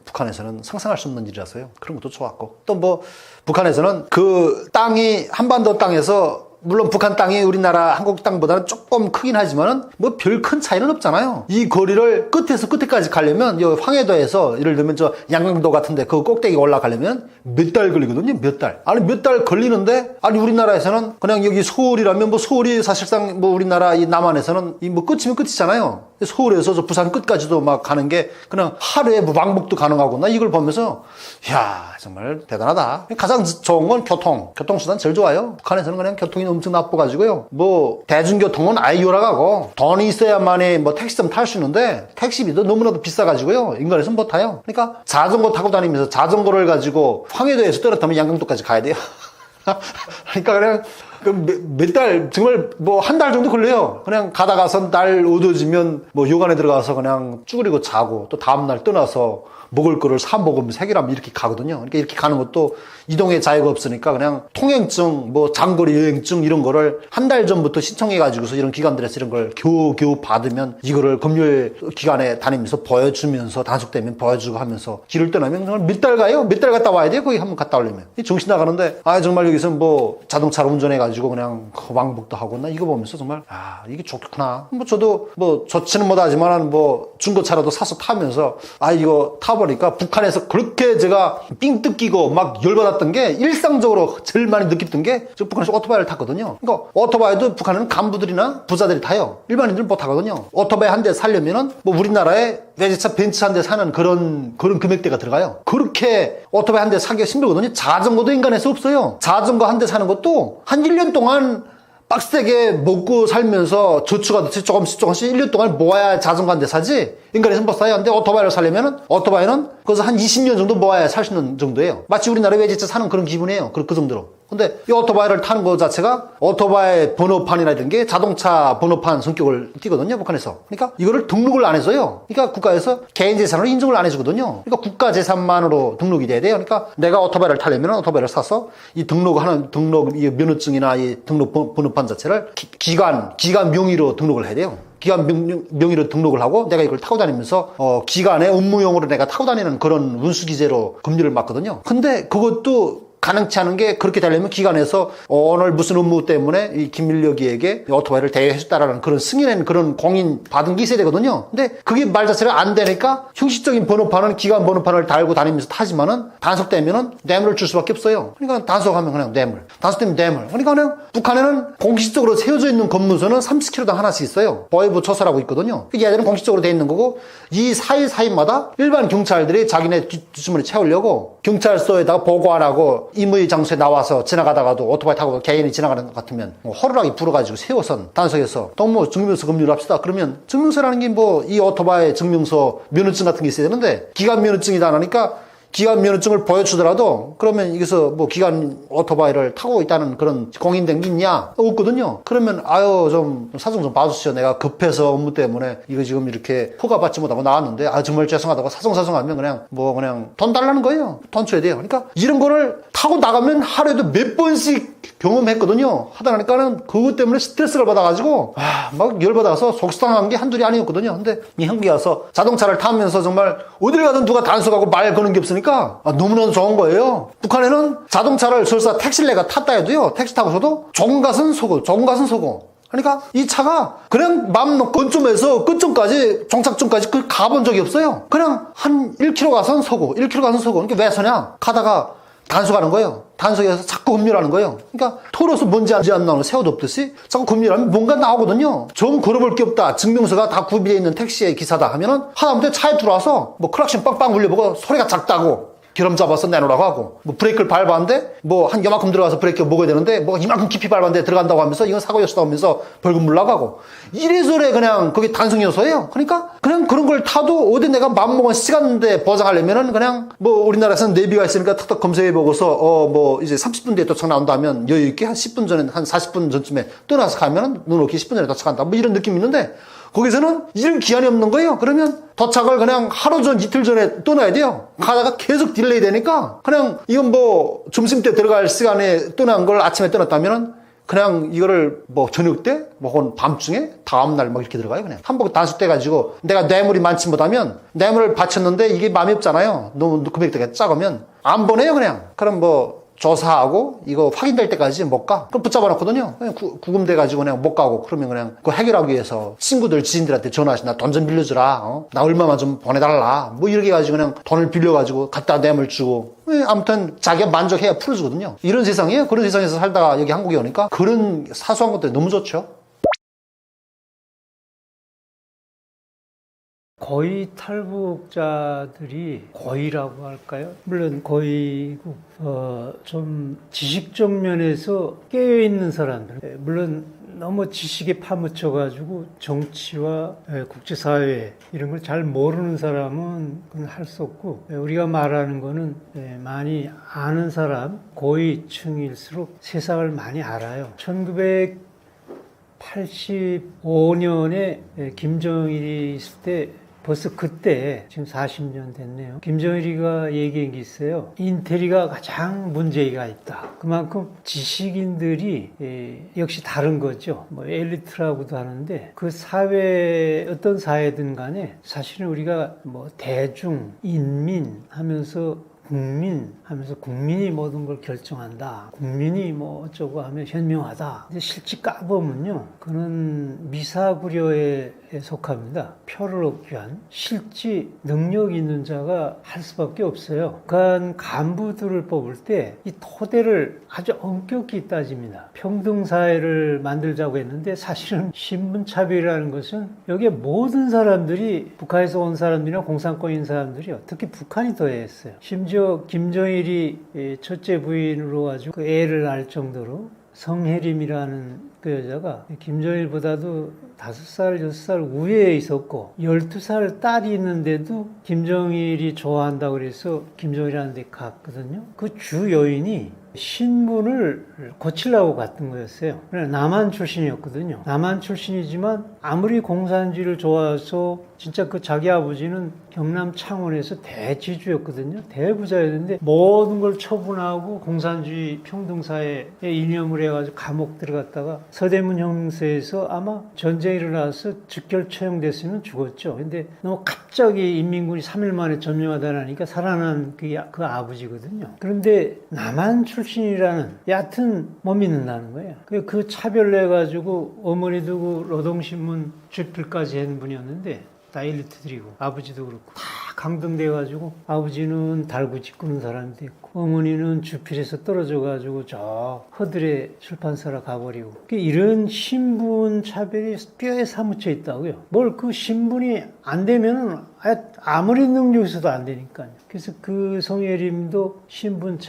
Speaker 3: 북한에서는 상상할 수 없는 일이라서요. 그런 것도 좋았고 또 뭐 북한에서는 그 땅이 한반도 땅에서 물론 북한 땅이 우리나라 한국 땅보다는 조금 크긴 하지만은 뭐 별 큰 차이는 없잖아요. 이 거리를 끝에서 끝에까지 가려면 이 황해도에서 예를 들면 저 양강도 같은데 그 꼭대기 올라가려면 몇 달 걸리거든요. 몇 달. 몇 달 걸리는데 우리나라에서는 그냥 여기 서울이라면 뭐 서울이 사실상 뭐 우리나라 이 남한에서는 이 뭐 끝이면 끝이잖아요. 서울에서 저 부산 끝까지도 막 가는 게 그냥 하루에 무방복도 가능하고 나 이걸 보면서 야 정말 대단하다. 가장 좋은 건 교통수단 제일 좋아요. 북한에서는 그냥 교통이 엄청 나빠가지고요. 뭐 대중교통은 아예 요락하고 돈이 있어야만이 뭐 택시 좀 탈 수 있는데 택시비도 너무나도 비싸가지고요. 인간에서는 못 타요. 그러니까 자전거 타고 다니면서 자전거를 가지고 황해도에서 떨어뜨리면 양강도까지 가야 돼요. 그러니까 그냥 몇 달 정말 뭐 한 달 정도 걸려요. 그냥 가다가선 날 어두워지면 뭐 요관에 들어가서 그냥 쭈그리고 자고 또 다음날 떠나서 먹을 거를 사 먹으면 3개라면 이렇게 가거든요. 그러니까 이렇게 가는 것도 이동의 자유가 없으니까 그냥 통행증, 뭐 장거리 여행증 이런 거를 한 달 전부터 신청해가지고서 이런 기관들에서 이런 걸 겨우 받으면 이거를 금요일 기간에 다니면서 보여주면서 단속되면 보여주고 하면서 길을 떠나면 정말 몇 달 가요? 몇 달 갔다 와야 돼요? 거기 한번 갔다 오려면. 정신 나가는데 정말 여기서 뭐 자동차로 운전해가지고 그냥 왕복도 하고 나 이거 보면서 정말 이게 좋구나. 뭐 저도 뭐 좋지는 못하지만 뭐 중고차라도 사서 타면서 이거 타보니까 북한에서 그렇게 제가 삥 뜯기고 막 열받았던 게 일상적으로 제일 많이 느꼈던 게 저 북한에서 오토바이를 탔거든요. 그러니까 오토바이도 북한은 간부들이나 부자들이 타요. 일반인들은 못 타거든요. 오토바이 한 대 사려면은 뭐 우리나라에 외제차 벤츠 한 대 사는 그런 금액대가 들어가요. 그렇게 오토바이 한 대 사기가 힘들거든요. 자전거도 인간에서 없어요. 자전거 한 대 사는 것도 한 1년 동안 빡세게 먹고 살면서 저축하듯이 조금씩 1년 동안 모아야 자전거 한 대 사지 인간에서는 못 사요. 근데 오토바이를 사려면은 오토바이는 그래서 한 20년 정도 모아야 살 수 있는 정도예요. 마치 우리나라 외제차 사는 그런 기분이에요. 그 정도로. 근데 이 오토바이를 타는 것 자체가 오토바이 번호판이라든지 자동차 번호판 성격을 띠거든요. 북한에서. 그러니까 이거를 등록을 안 해서요. 그러니까 국가에서 개인재산으로 인정을 안 해주거든요. 그러니까 국가재산만으로 등록이 돼야 돼요. 그러니까 내가 오토바이를 타려면 오토바이를 사서 이 이 면허증이나 이 등록 번호판 자체를 기관 명의로 등록을 해야 돼요. 기관 명의로 등록을 하고 내가 이걸 타고 다니면서 기관의 업무용으로 내가 타고 다니는 그런 운수기재로 금리를 맞거든요. 근데 그것도 가능치 않은 게 그렇게 되려면 기관에서 오늘 무슨 업무 때문에 이 김민혁이에게 오토바이를 대여해줬다라는 그런 승인의 그런 공인 받은 게 있어야 되거든요. 근데 그게 말 자체가 안 되니까 형식적인 번호판은 기관 번호판을 달고 다니면서 타지만은 단속되면은 뇌물을 줄 수밖에 없어요. 그러니까 단속하면 그냥 뇌물, 단속되면 뇌물. 그러니까 그냥 북한에는 공식적으로 세워져 있는 검문소는 30km당 하나씩 있어요. 보위부 초소라고 있거든요. 얘들은 공식적으로 돼 있는 거고 이 사이마다 일반 경찰들이 자기네 뒷주머니 채우려고 경찰서에다가 보고 안 하고 임의 장소에 나와서 지나가다가도 오토바이 타고 개인이 지나가는 것 같으면 뭐 허루라기 불어가지고 세워선 단속해서 동무 증명서 검유를 합시다. 그러면 증명서라는 게 뭐 이 오토바이 증명서 면허증 같은 게 있어야 되는데 기관 면허증이다 안 하니까 기관 면허증을 보여주더라도 그러면 여기서 뭐 기관 오토바이를 타고 있다는 그런 공인된 게 있냐? 없거든요. 그러면 아유 좀 사정 좀 봐주시오. 내가 급해서 업무 때문에 이거 지금 이렇게 허가받지 못하고 나왔는데 아 정말 죄송하다고 사정하면 그냥 뭐 그냥 돈 달라는 거예요. 돈 줘야 돼요. 그러니까 이런 거를 타고 나가면 하루에도 몇 번씩 경험했거든요. 하다 보니까는 그것 때문에 스트레스를 받아가지고 막 열받아서 속상한 게 한둘이 아니었거든요. 근데 이 한국에 와서 자동차를 타면서 정말 어딜 가든 누가 단속하고 말 거는 게 없으니까 너무너무 좋은 거예요. 북한에는 자동차를 설사 택시를 내가 탔다 해도요. 택시 타고서도 좋은 곳은 서고 좋은 곳은 서고 그러니까 이 차가 그냥 맘 놓고 끝점에서 끝점까지 종착점까지 그 가본 적이 없어요. 그냥 한 1km 가선 서고 1km 가선 서고 그러니까 왜 서냐? 가다가 단속하는 거예요. 단속해서 자꾸 급류하는 거예요. 그러니까 토로서 먼지 안 나오는 새우도 없듯이 자꾸 급류하면 뭔가 나오거든요. 좀 걸어볼 게 없다. 증명서가 다 구비되어 있는 택시의 기사다 하면은 하다못해 차에 들어와서 뭐 클락션 빵빵 울려보고 소리가 작다고 기름 잡아서 내놓으라고 하고 뭐 브레이크를 밟았는데 뭐 한 요만큼 들어가서 브레이크 먹어야 되는데 뭐 이만큼 깊이 밟았는데 들어간다고 하면서 이건 사고였다 하면서 벌금 물라고 하고 이래저래 그냥 그게 단속 요소예요. 그러니까 그냥 그런 걸 타도 어디 내가 맘먹은 시간대 보장하려면은 그냥 뭐 우리나라에서는 내비가 있으니까 탁탁 검색해보고서 뭐 이제 30분 뒤에 도착 나온다면 여유있게 한 10분 전에 한 40분 전쯤에 떠나서 가면은 눈 오기 10분 전에 도착한다 뭐 이런 느낌이 있는데 거기서는 이런 기한이 없는 거예요. 그러면 도착을 그냥 하루 전, 이틀 전에 떠나야 돼요. 가다가 계속 딜레이 되니까 그냥 이건 뭐 점심 때 들어갈 시간에 떠난 걸 아침에 떠났다면은 그냥 이거를 뭐 저녁 때, 뭐 혹은 밤중에 다음날 막 이렇게 들어가요. 그냥 한번 단속돼가지고 내가 뇌물이 많지 못하면 뇌물을 바쳤는데 이게 마음이 없잖아요. 너무 금액대가 작으면 안 보내요 그냥. 그럼 뭐 조사하고 이거 확인될 때까지 못 가. 그럼 붙잡아 놓거든요. 그냥 구금돼가지고 그냥 못 가고 그러면 그냥 그거 해결하기 위해서 친구들, 지인들한테 전화하시 나 돈 좀 빌려주라. 나 얼마만 좀 보내달라. 뭐 이렇게 해가지고 그냥 돈을 빌려가지고 갖다 뇌물 주고. 아무튼 자기가 만족해야 풀어주거든요. 이런 세상이에요. 그런 세상에서 살다가 여기 한국에 오니까 그런 사소한 것들이 너무 좋죠.
Speaker 4: 거의 탈북자들이 거의라고 할까요? 물론 거의고 좀 지식적 면에서 깨어있는 사람들 물론 너무 지식에 파묻혀가지고 정치와 국제사회 이런 걸 잘 모르는 사람은 그건 할 수 없고 우리가 말하는 거는 많이 아는 사람 고위층일수록 세상을 많이 알아요. 1985년에 김정일이 있을 때 벌써 그때 지금 40년 됐네요. 김정일이가 얘기한 게 있어요. 인테리가 가장 문제가 있다. 그만큼 지식인들이 역시 다른 거죠. 뭐 엘리트라고도 하는데 그 사회 어떤 사회든 간에 사실은 우리가 뭐 대중, 인민 하면서 국민 하면서 국민이 모든 걸 결정한다. 국민이 뭐 어쩌고 하면 현명하다. 이제 실제 까보면요. 그는 미사구려에 속합니다. 표를 얻기 위한 실제 능력 있는 자가 할 수밖에 없어요. 그러니까 간부들을 뽑을 때 이 토대를 아주 엄격히 따집니다. 평등사회를 만들자고 했는데 사실은 신분차별이라는 것은 여기에 모든 사람들이 북한에서 온 사람들이나 공산권인 사람들이요. 특히 북한이 더했어요. 심지어 김정일이 첫째 부인으로 가지고 그 애를 낳을 정도로 성혜림이라는 그 여자가 김정일보다도 5살, 6살 우회에 있었고 12살 딸이 있는데도 김정일이 좋아한다고 그래서 김정일한테 갔거든요. 그 주 요인이 신분을 고치려고 갔던 거였어요. 남한 출신이었거든요. 남한 출신이지만 아무리 공산주의를 좋아해서 진짜 그 자기 아버지는 경남 창원에서 대지주였거든요. 대부자였는데 모든 걸 처분하고 공산주의 평등사회에 이념을 해가지고 감옥 들어갔다가 서대문 형사에서 아마 전쟁이 일어나서 즉결 처형됐으면 죽었죠. 근데 너무 갑자기 인민군이 3일 만에 점령하다니까 살아난 그 아버지거든요. 그런데 남한 출신이라는 얕은 못 믿는다는 거예요. 그 차별해가지고 어머니도 그 노동신문 주필까지 한 분이었는데 다 엘리트들이고 아버지도 그렇고 다 강등돼가지고 아버지는 달구지 꾸는 사람이 됐고 어머니는 주필에서 떨어져가지고 저 허들의 출판사로 가버리고 이런 신분 차별이 뼈에 사무쳐 있다고요. 뭘 그 신분이 안 되면은 아무리 능력이 있어도 안 되니까요. 그래서 그 송혜림도 신분을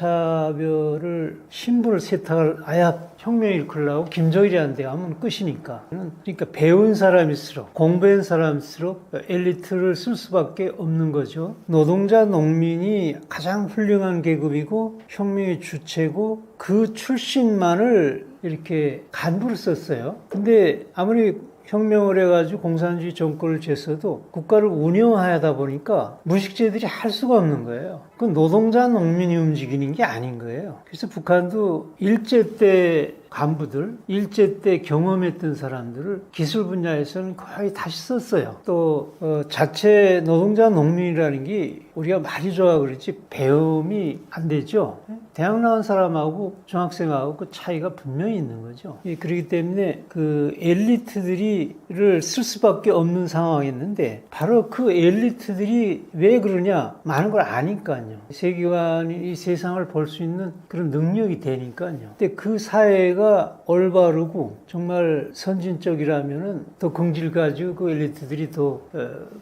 Speaker 4: 세탁을 아야 혁명을 일으키려고 김정일이한테 하면 끝이니까. 그러니까 배운 사람일수록 공부한 사람일수록 엘리트를 쓸 수밖에 없는 거죠. 노동자 농민이 가장 훌륭한 계급이고 혁명의 주체고 그 출신만을 이렇게 간부를 썼어요. 근데 아무리 혁명을 해가지고 공산주의 정권을 쟀어도 국가를 운영하다 보니까 무식제들이 할 수가 없는 거예요. 그 노동자 농민이 움직이는 게 아닌 거예요. 그래서 북한도 일제 때 간부들, 일제 때 경험했던 사람들을 기술 분야에서는 거의 다시 썼어요. 또 자체 노동자 농민이라는 게 우리가 말이 좋아 그렇지 배움이 안 되죠. 대학 나온 사람하고 중학생하고 그 차이가 분명히 있는 거죠. 그렇기 때문에 그 엘리트들이를 쓸 수밖에 없는 상황이었는데 바로 그 엘리트들이 왜 그러냐 많은 걸 아니까요. 세계관이 이 세상을 볼 수 있는 그런 능력이 되니까요. 근데 그 사회가 올바르고 정말 선진적이라면은 더 긍지를 가지고 그 엘리트들이 더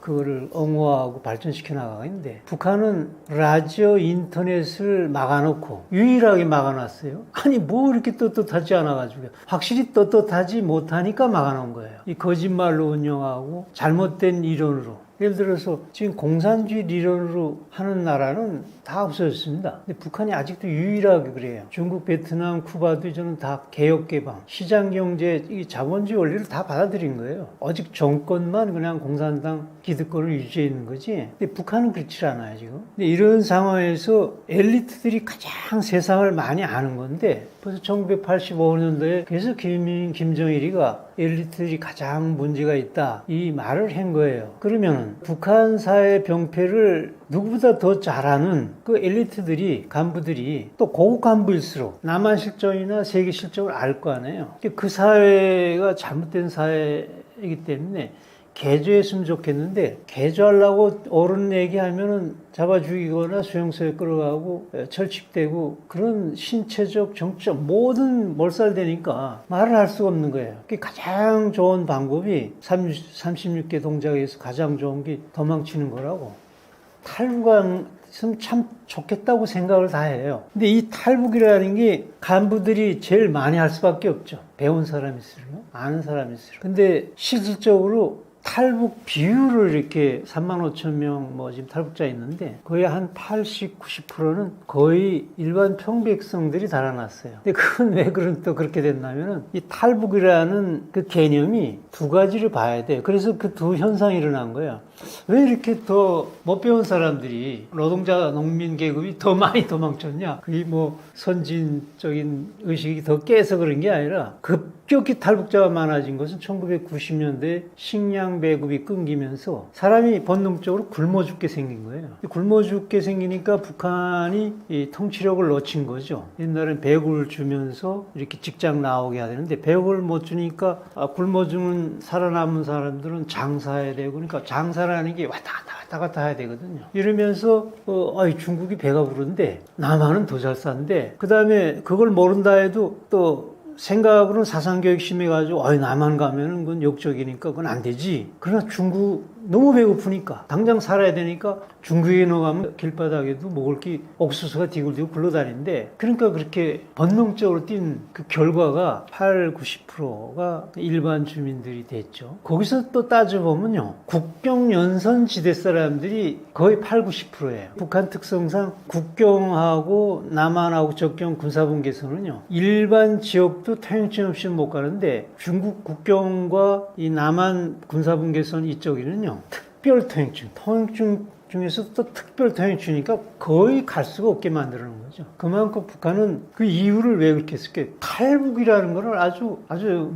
Speaker 4: 그거를 옹호하고 발전시켜 나가겠는데 북한은 라디오 인터넷을 막아놓고 유일하게 막아놨어요. 아니 뭐 이렇게 떳떳하지 않아가지고 확실히 떳떳하지 못하니까 막아놓은 거예요. 이 거짓말로 운영하고 잘못된 이론으로. 예를 들어서 지금 공산주의 리런으로 하는 나라는 다 없어졌습니다. 근데 북한이 아직도 유일하게 그래요. 중국, 베트남, 쿠바도 저는 다 개혁개방, 시장경제, 이 자본주의 원리를 다 받아들인 거예요. 오직 정권만 그냥 공산당 기득권을 유지해 있는 거지. 근데 북한은 그렇지 않아요, 지금. 근데 이런 상황에서 엘리트들이 가장 세상을 많이 아는 건데 벌써 1985년도에 그래서 김정일이가 엘리트들이 가장 문제가 있다 이 말을 한 거예요. 그러면 북한 사회 병폐를 누구보다 더 잘 아는 그 엘리트들이 간부들이 또 고급 간부일수록 남한 실정이나 세계 실정을 알 거 아니에요. 그 사회가 잘못된 사회이기 때문에 개조했으면 좋겠는데 개조하려고 옳은 얘기하면은 잡아 죽이거나 수용소에 끌어가고 철칙되고 그런 신체적 정치적 모든 몰살되니까 말을 할 수가 없는 거예요. 가장 좋은 방법이 36개 동작에서 가장 좋은 게 도망치는 거라고. 탈북은 참 좋겠다고 생각을 다 해요. 근데 이 탈북이라는 게 간부들이 제일 많이 할 수밖에 없죠. 배운 사람일수록, 아는 사람일수록. 근데 실질적으로 탈북 비율을 이렇게 35,000명 뭐 지금 탈북자 있는데 거의 한 80, 90%는 거의 일반 평백성들이 달아났어요. 근데 그건 왜 또 그렇게 됐냐면은 이 탈북이라는 그 개념이 두 가지를 봐야 돼요. 그래서 그 두 현상이 일어난 거예요. 왜 이렇게 더 못 배운 사람들이 노동자 농민 계급이 더 많이 도망쳤냐? 그게 뭐 선진적인 의식이 더 깨서 그런 게 아니라 급격히 탈북자가 많아진 것은 1990년대 식량 배급이 끊기면서 사람이 본능적으로 굶어 죽게 생긴 거예요. 굶어 죽게 생기니까 북한이 이 통치력을 놓친 거죠. 옛날엔 배구를 주면서 이렇게 직장 나오게 해야 되는데 배구를 못 주니까 굶어 죽는 살아남은 사람들은 장사해야 되고 그러니까 장사라는 게 왔다 갔다 해야 되거든요. 이러면서 중국이 배가 부른데 남한은 더 잘 싼데 그 다음에 그걸 모른다 해도 또 생각으로는 사상교육 심해가지고 남한 가면은 그건 역적이니까 그건 안 되지. 그러나 중국 너무 배고프니까 당장 살아야 되니까 중국에 나가면 길바닥에도 먹을 게 옥수수가 디굴디굴 굴러다니는데 그러니까 그렇게 본능적으로 뛴 그 결과가 8, 90%가 일반 주민들이 됐죠. 거기서 또 따져보면요. 국경 연선 지대 사람들이 거의 8, 90%예요. 북한 특성상 국경하고 남한하고 접경 군사분계선은요. 일반 지역도 통행증 없이 못 가는데 중국 국경과 이 남한 군사분계선 이쪽에는요. 특별 통행증 중에서도 또 특별 통행증이니까 거의 갈 수가 없게 만드는 거죠. 그만큼 북한은 그 이유를 왜 그렇게 했을까요? 탈북이라는 거를 아주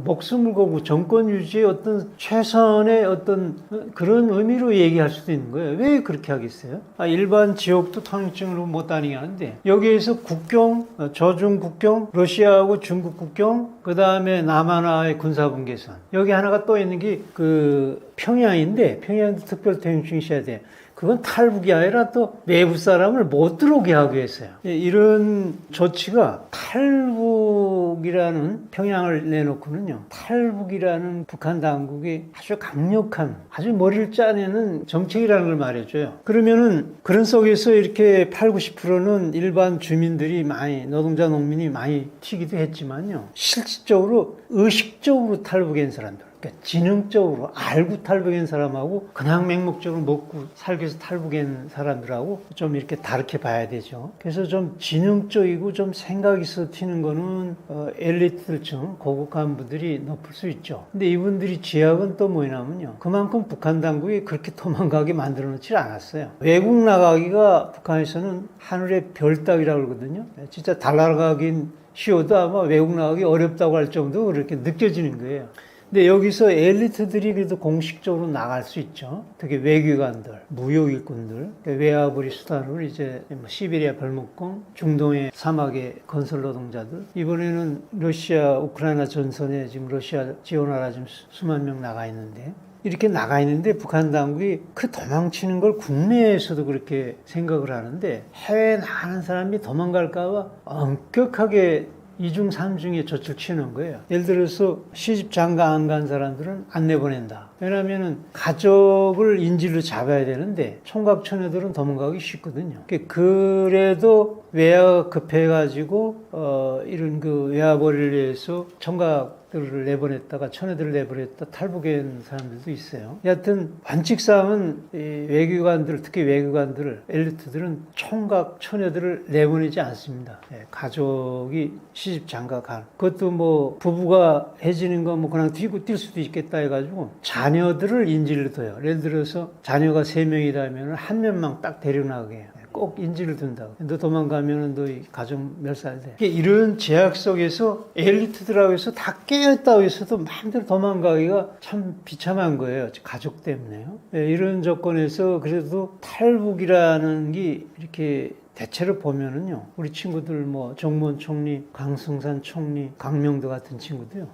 Speaker 4: 목숨을 걸고 정권 유지의 어떤 최선의 어떤 그런 의미로 얘기할 수도 있는 거예요. 왜 그렇게 하겠어요? 일반 지역도 통행증으로 못 다니게 하는데 여기에서 국경, 저중 국경, 러시아하고 중국 국경, 그 다음에 남한과의 군사분계선 여기 하나가 또 있는 게 그 평양인데 평양도 특별 통행증이 있어야 돼요. 그건 탈북이 아니라 또 외부 사람을 못 들어오게 하기 위해서요. 이런 조치가 탈북이라는 평양을 내놓고는요. 탈북이라는 북한 당국의 아주 강력한, 아주 머리를 짜내는 정책이라는 걸 말해줘요. 그러면은 그런 속에서 이렇게 8, 90%는 일반 주민들이 많이, 노동자, 농민이 많이 튀기도 했지만요. 실질적으로 의식적으로 탈북한 사람들. 그러니까 지능적으로 알고 탈북한 사람하고 그냥 맹목적으로 먹고 살기 위해서 탈북한 사람들하고 좀 이렇게 다르게 봐야 되죠. 그래서 좀 지능적이고 좀 생각이 있어 튀는 거는 엘리트들층 고급 간부들이 높을 수 있죠. 근데 이분들이 지약은 또 뭐냐면요. 그만큼 북한 당국이 그렇게 도망가게 만들어 놓지 않았어요. 외국 나가기가 북한에서는 하늘의 별 따기라고 그러거든요. 진짜 달 나가긴 쉬워도 아마 외국 나가기 어렵다고 할 정도로 그렇게 느껴지는 거예요. 근데 여기서 엘리트들이 그래도 공식적으로 나갈 수 있죠. 특히 외교관들, 무역일꾼들, 외화벌이 수단으로 이제 시베리아 벌목공, 중동의 사막의 건설 노동자들. 이번에는 러시아, 우크라이나 전선에 지금 러시아 지원하라 지금 수만 명 나가 있는데 이렇게 나가 있는데 북한 당국이 그 도망치는 걸 국내에서도 그렇게 생각을 하는데 해외에 나가는 사람이 도망갈까봐 엄격하게 2중, 3중에 조치를 취하는 거예요. 예를 들어서 시집 장가 안 간 사람들은 안 내보낸다. 왜냐하면 가족을 인질로 잡아야 되는데 총각 처녀들은 도망가기 쉽거든요. 그래도 외화가 급해가지고 이런 그 외화벌이를 위해서 총각들을 내보냈다가 처녀들을 내보냈다 탈북한 사람들도 있어요. 여하튼 원칙상은 외교관들, 특히 외교관들, 엘리트들은 총각 처녀들을 내보내지 않습니다. 가족이 시집 장가 간. 그것도 뭐 부부가 해지는 거 뭐 그냥 뛰고 뛸 수도 있겠다 해가지고 자녀들을 인질로 둬요. 예를 들어서 자녀가 3명이라면 한 명만 딱 데려나가게 해요. 꼭 인질을 둔다고. 너 도망가면은 너 가정 멸살돼. 이런 제약 속에서 엘리트들하고 해서 다 깨었다고 해서도 마음대로 도망가기가 참 비참한 거예요. 가족 때문에요. 이런 조건에서 그래도 탈북이라는 게 이렇게 대체로 보면은요, 우리 친구들 뭐 정무원 총리, 강승산 총리, 강명도 같은 친구도요,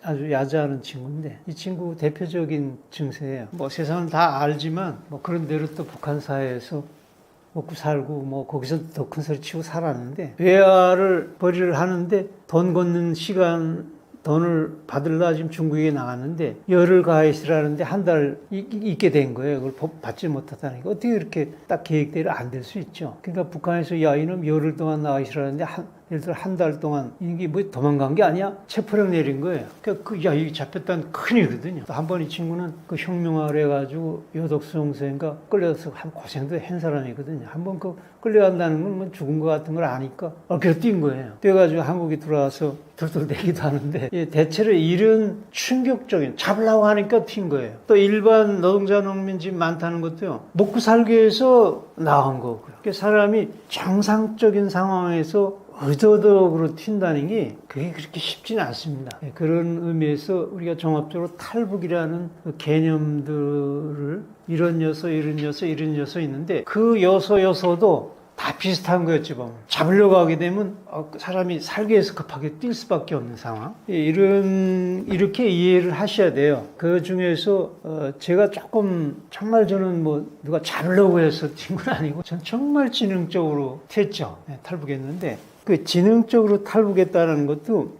Speaker 4: 아주 야자하는 친구인데 이 친구 대표적인 증세예요. 뭐 세상은 다 알지만 뭐 그런 대로 또 북한 사회에서 먹고 살고 뭐 거기서 더 큰 소리 치고 살았는데 외화를 벌이를 하는데 돈 걷는 시간 돈을 받으려 지금 중국에 나갔는데 열흘 가 있으라는데 한 달 있게 된 거예요. 그걸 받지 못하다니까 어떻게 이렇게 딱 계획대로 안 될 수 있죠. 그러니까 북한에서 야 이놈 열흘 동안 나가 있으라는데 예를 들어 한 달 동안 이게 뭐 도망간 게 아니야? 체포령 내린 거예요. 그러니까 이게 잡혔다는 큰일이거든요. 한 번 이 친구는 그 혁명화를 해가지고 요독수용소인가 끌려서 한 고생도 한 사람이거든요. 한 번 그 끌려간다는 건 뭐 죽은 것 같은 걸 아니까 그래서 뛴 거예요. 뛰어가지고 한국에 들어와서 들들대기도 하는데 대체로 이런 충격적인 잡으려고 하니까 튄 거예요. 또 일반 노동자 농민집 많다는 것도요. 먹고 살기 위해서 나온 거고요. 사람이 정상적인 상황에서 의도적으로 튄다는 게 그게 그렇게 쉽지는 않습니다. 그런 의미에서 우리가 종합적으로 탈북이라는 그 개념들을 이런 요소 있는데 그 요소도 다 비슷한 거였지 보면. 잡으려고 하게 되면 사람이 살기 위해서 급하게 뛸 수밖에 없는 상황. 이렇게 이해를 하셔야 돼요. 그 중에서 제가 조금 정말 저는 뭐 누가 잡으려고 해서 튄 건 아니고 전 정말 지능적으로 튀었죠. 탈북했는데 그 지능적으로 탈북했다는 것도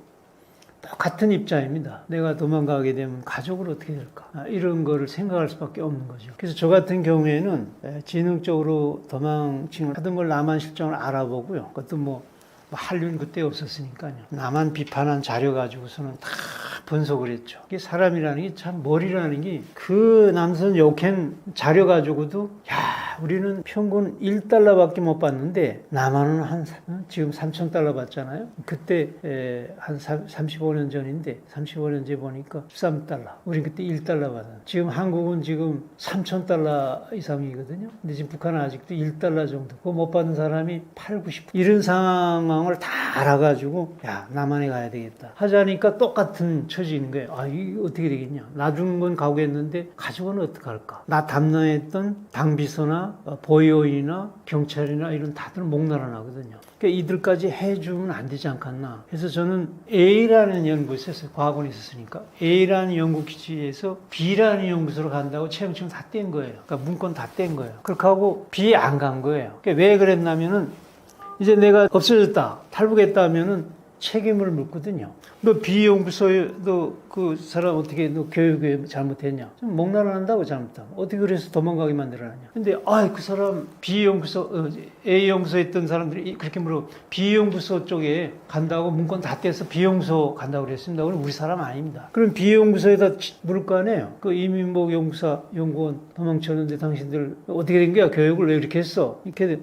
Speaker 4: 똑같은 입장입니다. 내가 도망가게 되면 가족을 어떻게 될까? 이런 거를 생각할 수밖에 없는 거죠. 그래서 저 같은 경우에는 지능적으로 도망치는 하던 걸 남한 실정을 알아보고요. 그것도 뭐 한류는 그때 없었으니까요. 나만 비판한 자료 가지고서는 다 분석을 했죠. 이게 사람이라는 게 참 머리라는 게 그 남선 욕한 자료 가지고도 야 우리는 평균 1달러밖에 못 받는데 남한은 지금 3,000달러 받잖아요. 그때 한 35년 전인데 35년 전에 보니까 13달러. 우린 그때 1달러 받았어요. 지금 한국은 지금 3,000달러 이상이거든요. 근데 지금 북한은 아직도 1달러 정도. 그거 못 받는 사람이 8, 90. 이런 상황을 다 알아가지고 야 남한에 가야 되겠다 하자니까 똑같은 처지인 거예요. 아 이게 어떻게 되겠냐. 놔준 건 가고했는데 가족은 어떡할까. 나 담당했던 방비서나 보위원이나 경찰이나 이런 다들 목날아나거든요. 그러니까 이들까지 해주면 안 되지 않겠나. 그래서 저는 A라는 연구에 있었어요. 과학원에 있었으니까. A라는 연구 기지에서 B라는 연구소로 간다고 채용증 다 뗀 거예요. 그러니까 문건 다 뗀 거예요. 그렇게 하고 B에 안 간 거예요. 그러니까 왜 그랬냐면은 이제 내가 없어졌다, 탈북했다 하면은 책임을 묻거든요. 너 B연구소에 너 그 사람 어떻게 너 교육에 잘못했냐? 좀 목날아난다고 잘못하면. 어떻게 그래서 도망가게 만들어놨냐? 근데 그 사람 B연구소, A연구소에 있던 사람들이 그렇게 물어 B연구소 쪽에 간다고 문건 다 떼서 B연구소 간다고 그랬습니다. 그럼 우리 사람 아닙니다. 그럼 B연구소에다 물을 거 아니에요? 그 이민복 연구사, 연구원 도망쳤는데 당신들 어떻게 된 거야? 교육을 왜 이렇게 했어? 이렇게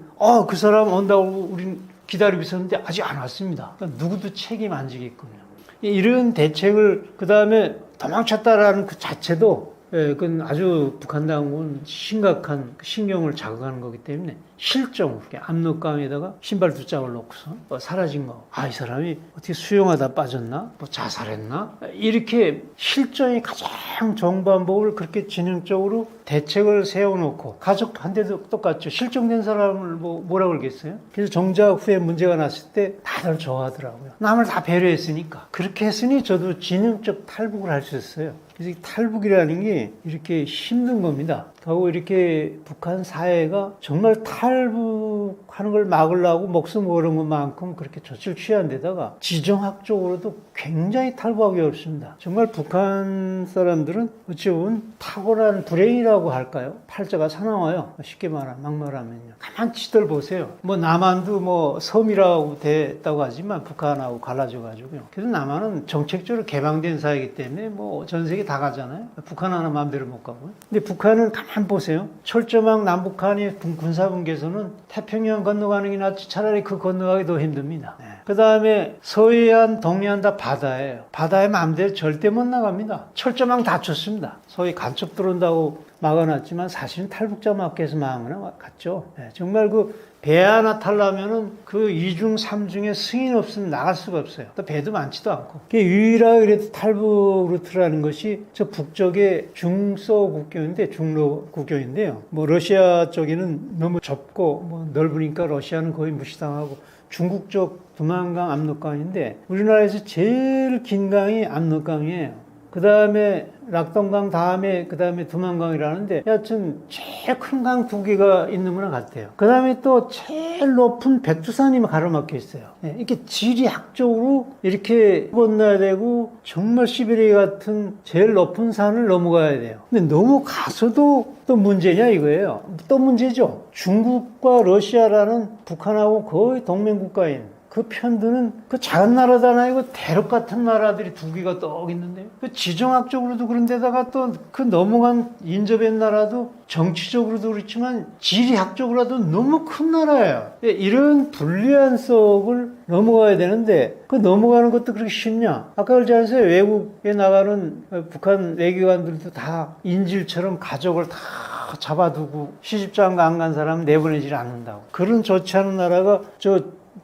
Speaker 4: 그 사람 온다고 우린 기다리고 있었는데 아직 안 왔습니다. 그러니까 누구도 책임 안 지겠군요. 이런 대책을 그 다음에 도망쳤다라는 그 자체도 그건 아주 북한 당국은 심각한 신경을 자극하는 거기 때문에 실종으로 압록강에다가 신발 두 짝을 놓고서 사라진 거. 이 사람이 어떻게 수영하다 빠졌나? 뭐 자살했나? 이렇게 실종이 가장 좋은 방법을 그렇게 진영적으로 대책을 세워놓고 가족도 한데도 똑같죠. 실종된 사람을 뭐라 그러겠어요? 그래서 정작 후에 문제가 났을 때 다들 좋아하더라고요. 남을 다 배려했으니까. 그렇게 했으니 저도 진영적 탈북을 할 수 있어요. 그래서 탈북이라는 게 이렇게 힘든 겁니다. 하고 이렇게 북한 사회가 정말 탈북하는 걸 막으려고 목숨 걸은 것만큼 그렇게 조치를 취한 데다가 지정학적으로도 굉장히 탈북하기 어렵습니다. 정말 북한 사람들은 어찌 보면 탁월한 불행이라고 할까요? 팔자가 사나워요. 쉽게 막말하면요. 가만 지들 보세요. 남한도 섬이라고 됐다고 하지만 북한하고 갈라져가지고요. 그래서 남한은 정책적으로 개방된 사회이기 때문에 전 세계 다 가잖아요. 북한 하나 마음대로 못 가고요. 근데 북한은 가만 보세요. 철조망 남북한이 군사분계선은 태평양 건너가는 게 낫지 차라리 그 건너가기 더 힘듭니다. 그 다음에 서해안, 동해안 다 바다예요. 바다에 마음대로 절대 못 나갑니다. 철조망 다 쳤습니다. 소위 간첩 들어온다고 막아놨지만 사실은 탈북자 막혀서 막아나 갔죠. 정말 배 하나 타려면은 그 2중, 3중에 승인 없으면 나갈 수가 없어요. 또 배도 많지도 않고. 유일하게 그래도 탈북 루트라는 것이 저 북쪽의 중소 국경인데, 중로 국경인데요. 러시아 쪽에는 너무 좁고 넓으니까 러시아는 거의 무시당하고 중국 쪽 두만강, 압록강인데 우리나라에서 제일 긴 강이 압록강이에요. 그 다음에 락동강 다음에 그 다음에 두만강이라는데 여하튼 제일 큰 강 두 개가 있는 거랑 같아요. 그 다음에 또 제일 높은 백두산이 가로막혀 있어요. 이렇게 지리학적으로 이렇게 건너야 되고 정말 시베리아 같은 제일 높은 산을 넘어가야 돼요. 근데 넘어가서도 또 문제냐 이거예요. 또 문제죠. 중국과 러시아라는 북한하고 거의 동맹국가인 그 편드는 그 작은 나라도 아니고 대륙 같은 나라들이 두 개가 떡 있는데요. 그 지정학적으로도 그런데다가 또 그 넘어간 인접한 나라도 정치적으로도 그렇지만 지리학적으로도 너무 큰 나라예요. 이런 불리한 속을 넘어가야 되는데 그 넘어가는 것도 그렇게 쉽냐? 아까 그러지 않았어요? 외국에 나가는 북한 외교관들도 다 인질처럼 가족을 다 잡아두고 시집장가 안 간 사람 내보내질 않는다고. 그런 좋지 않은 나라가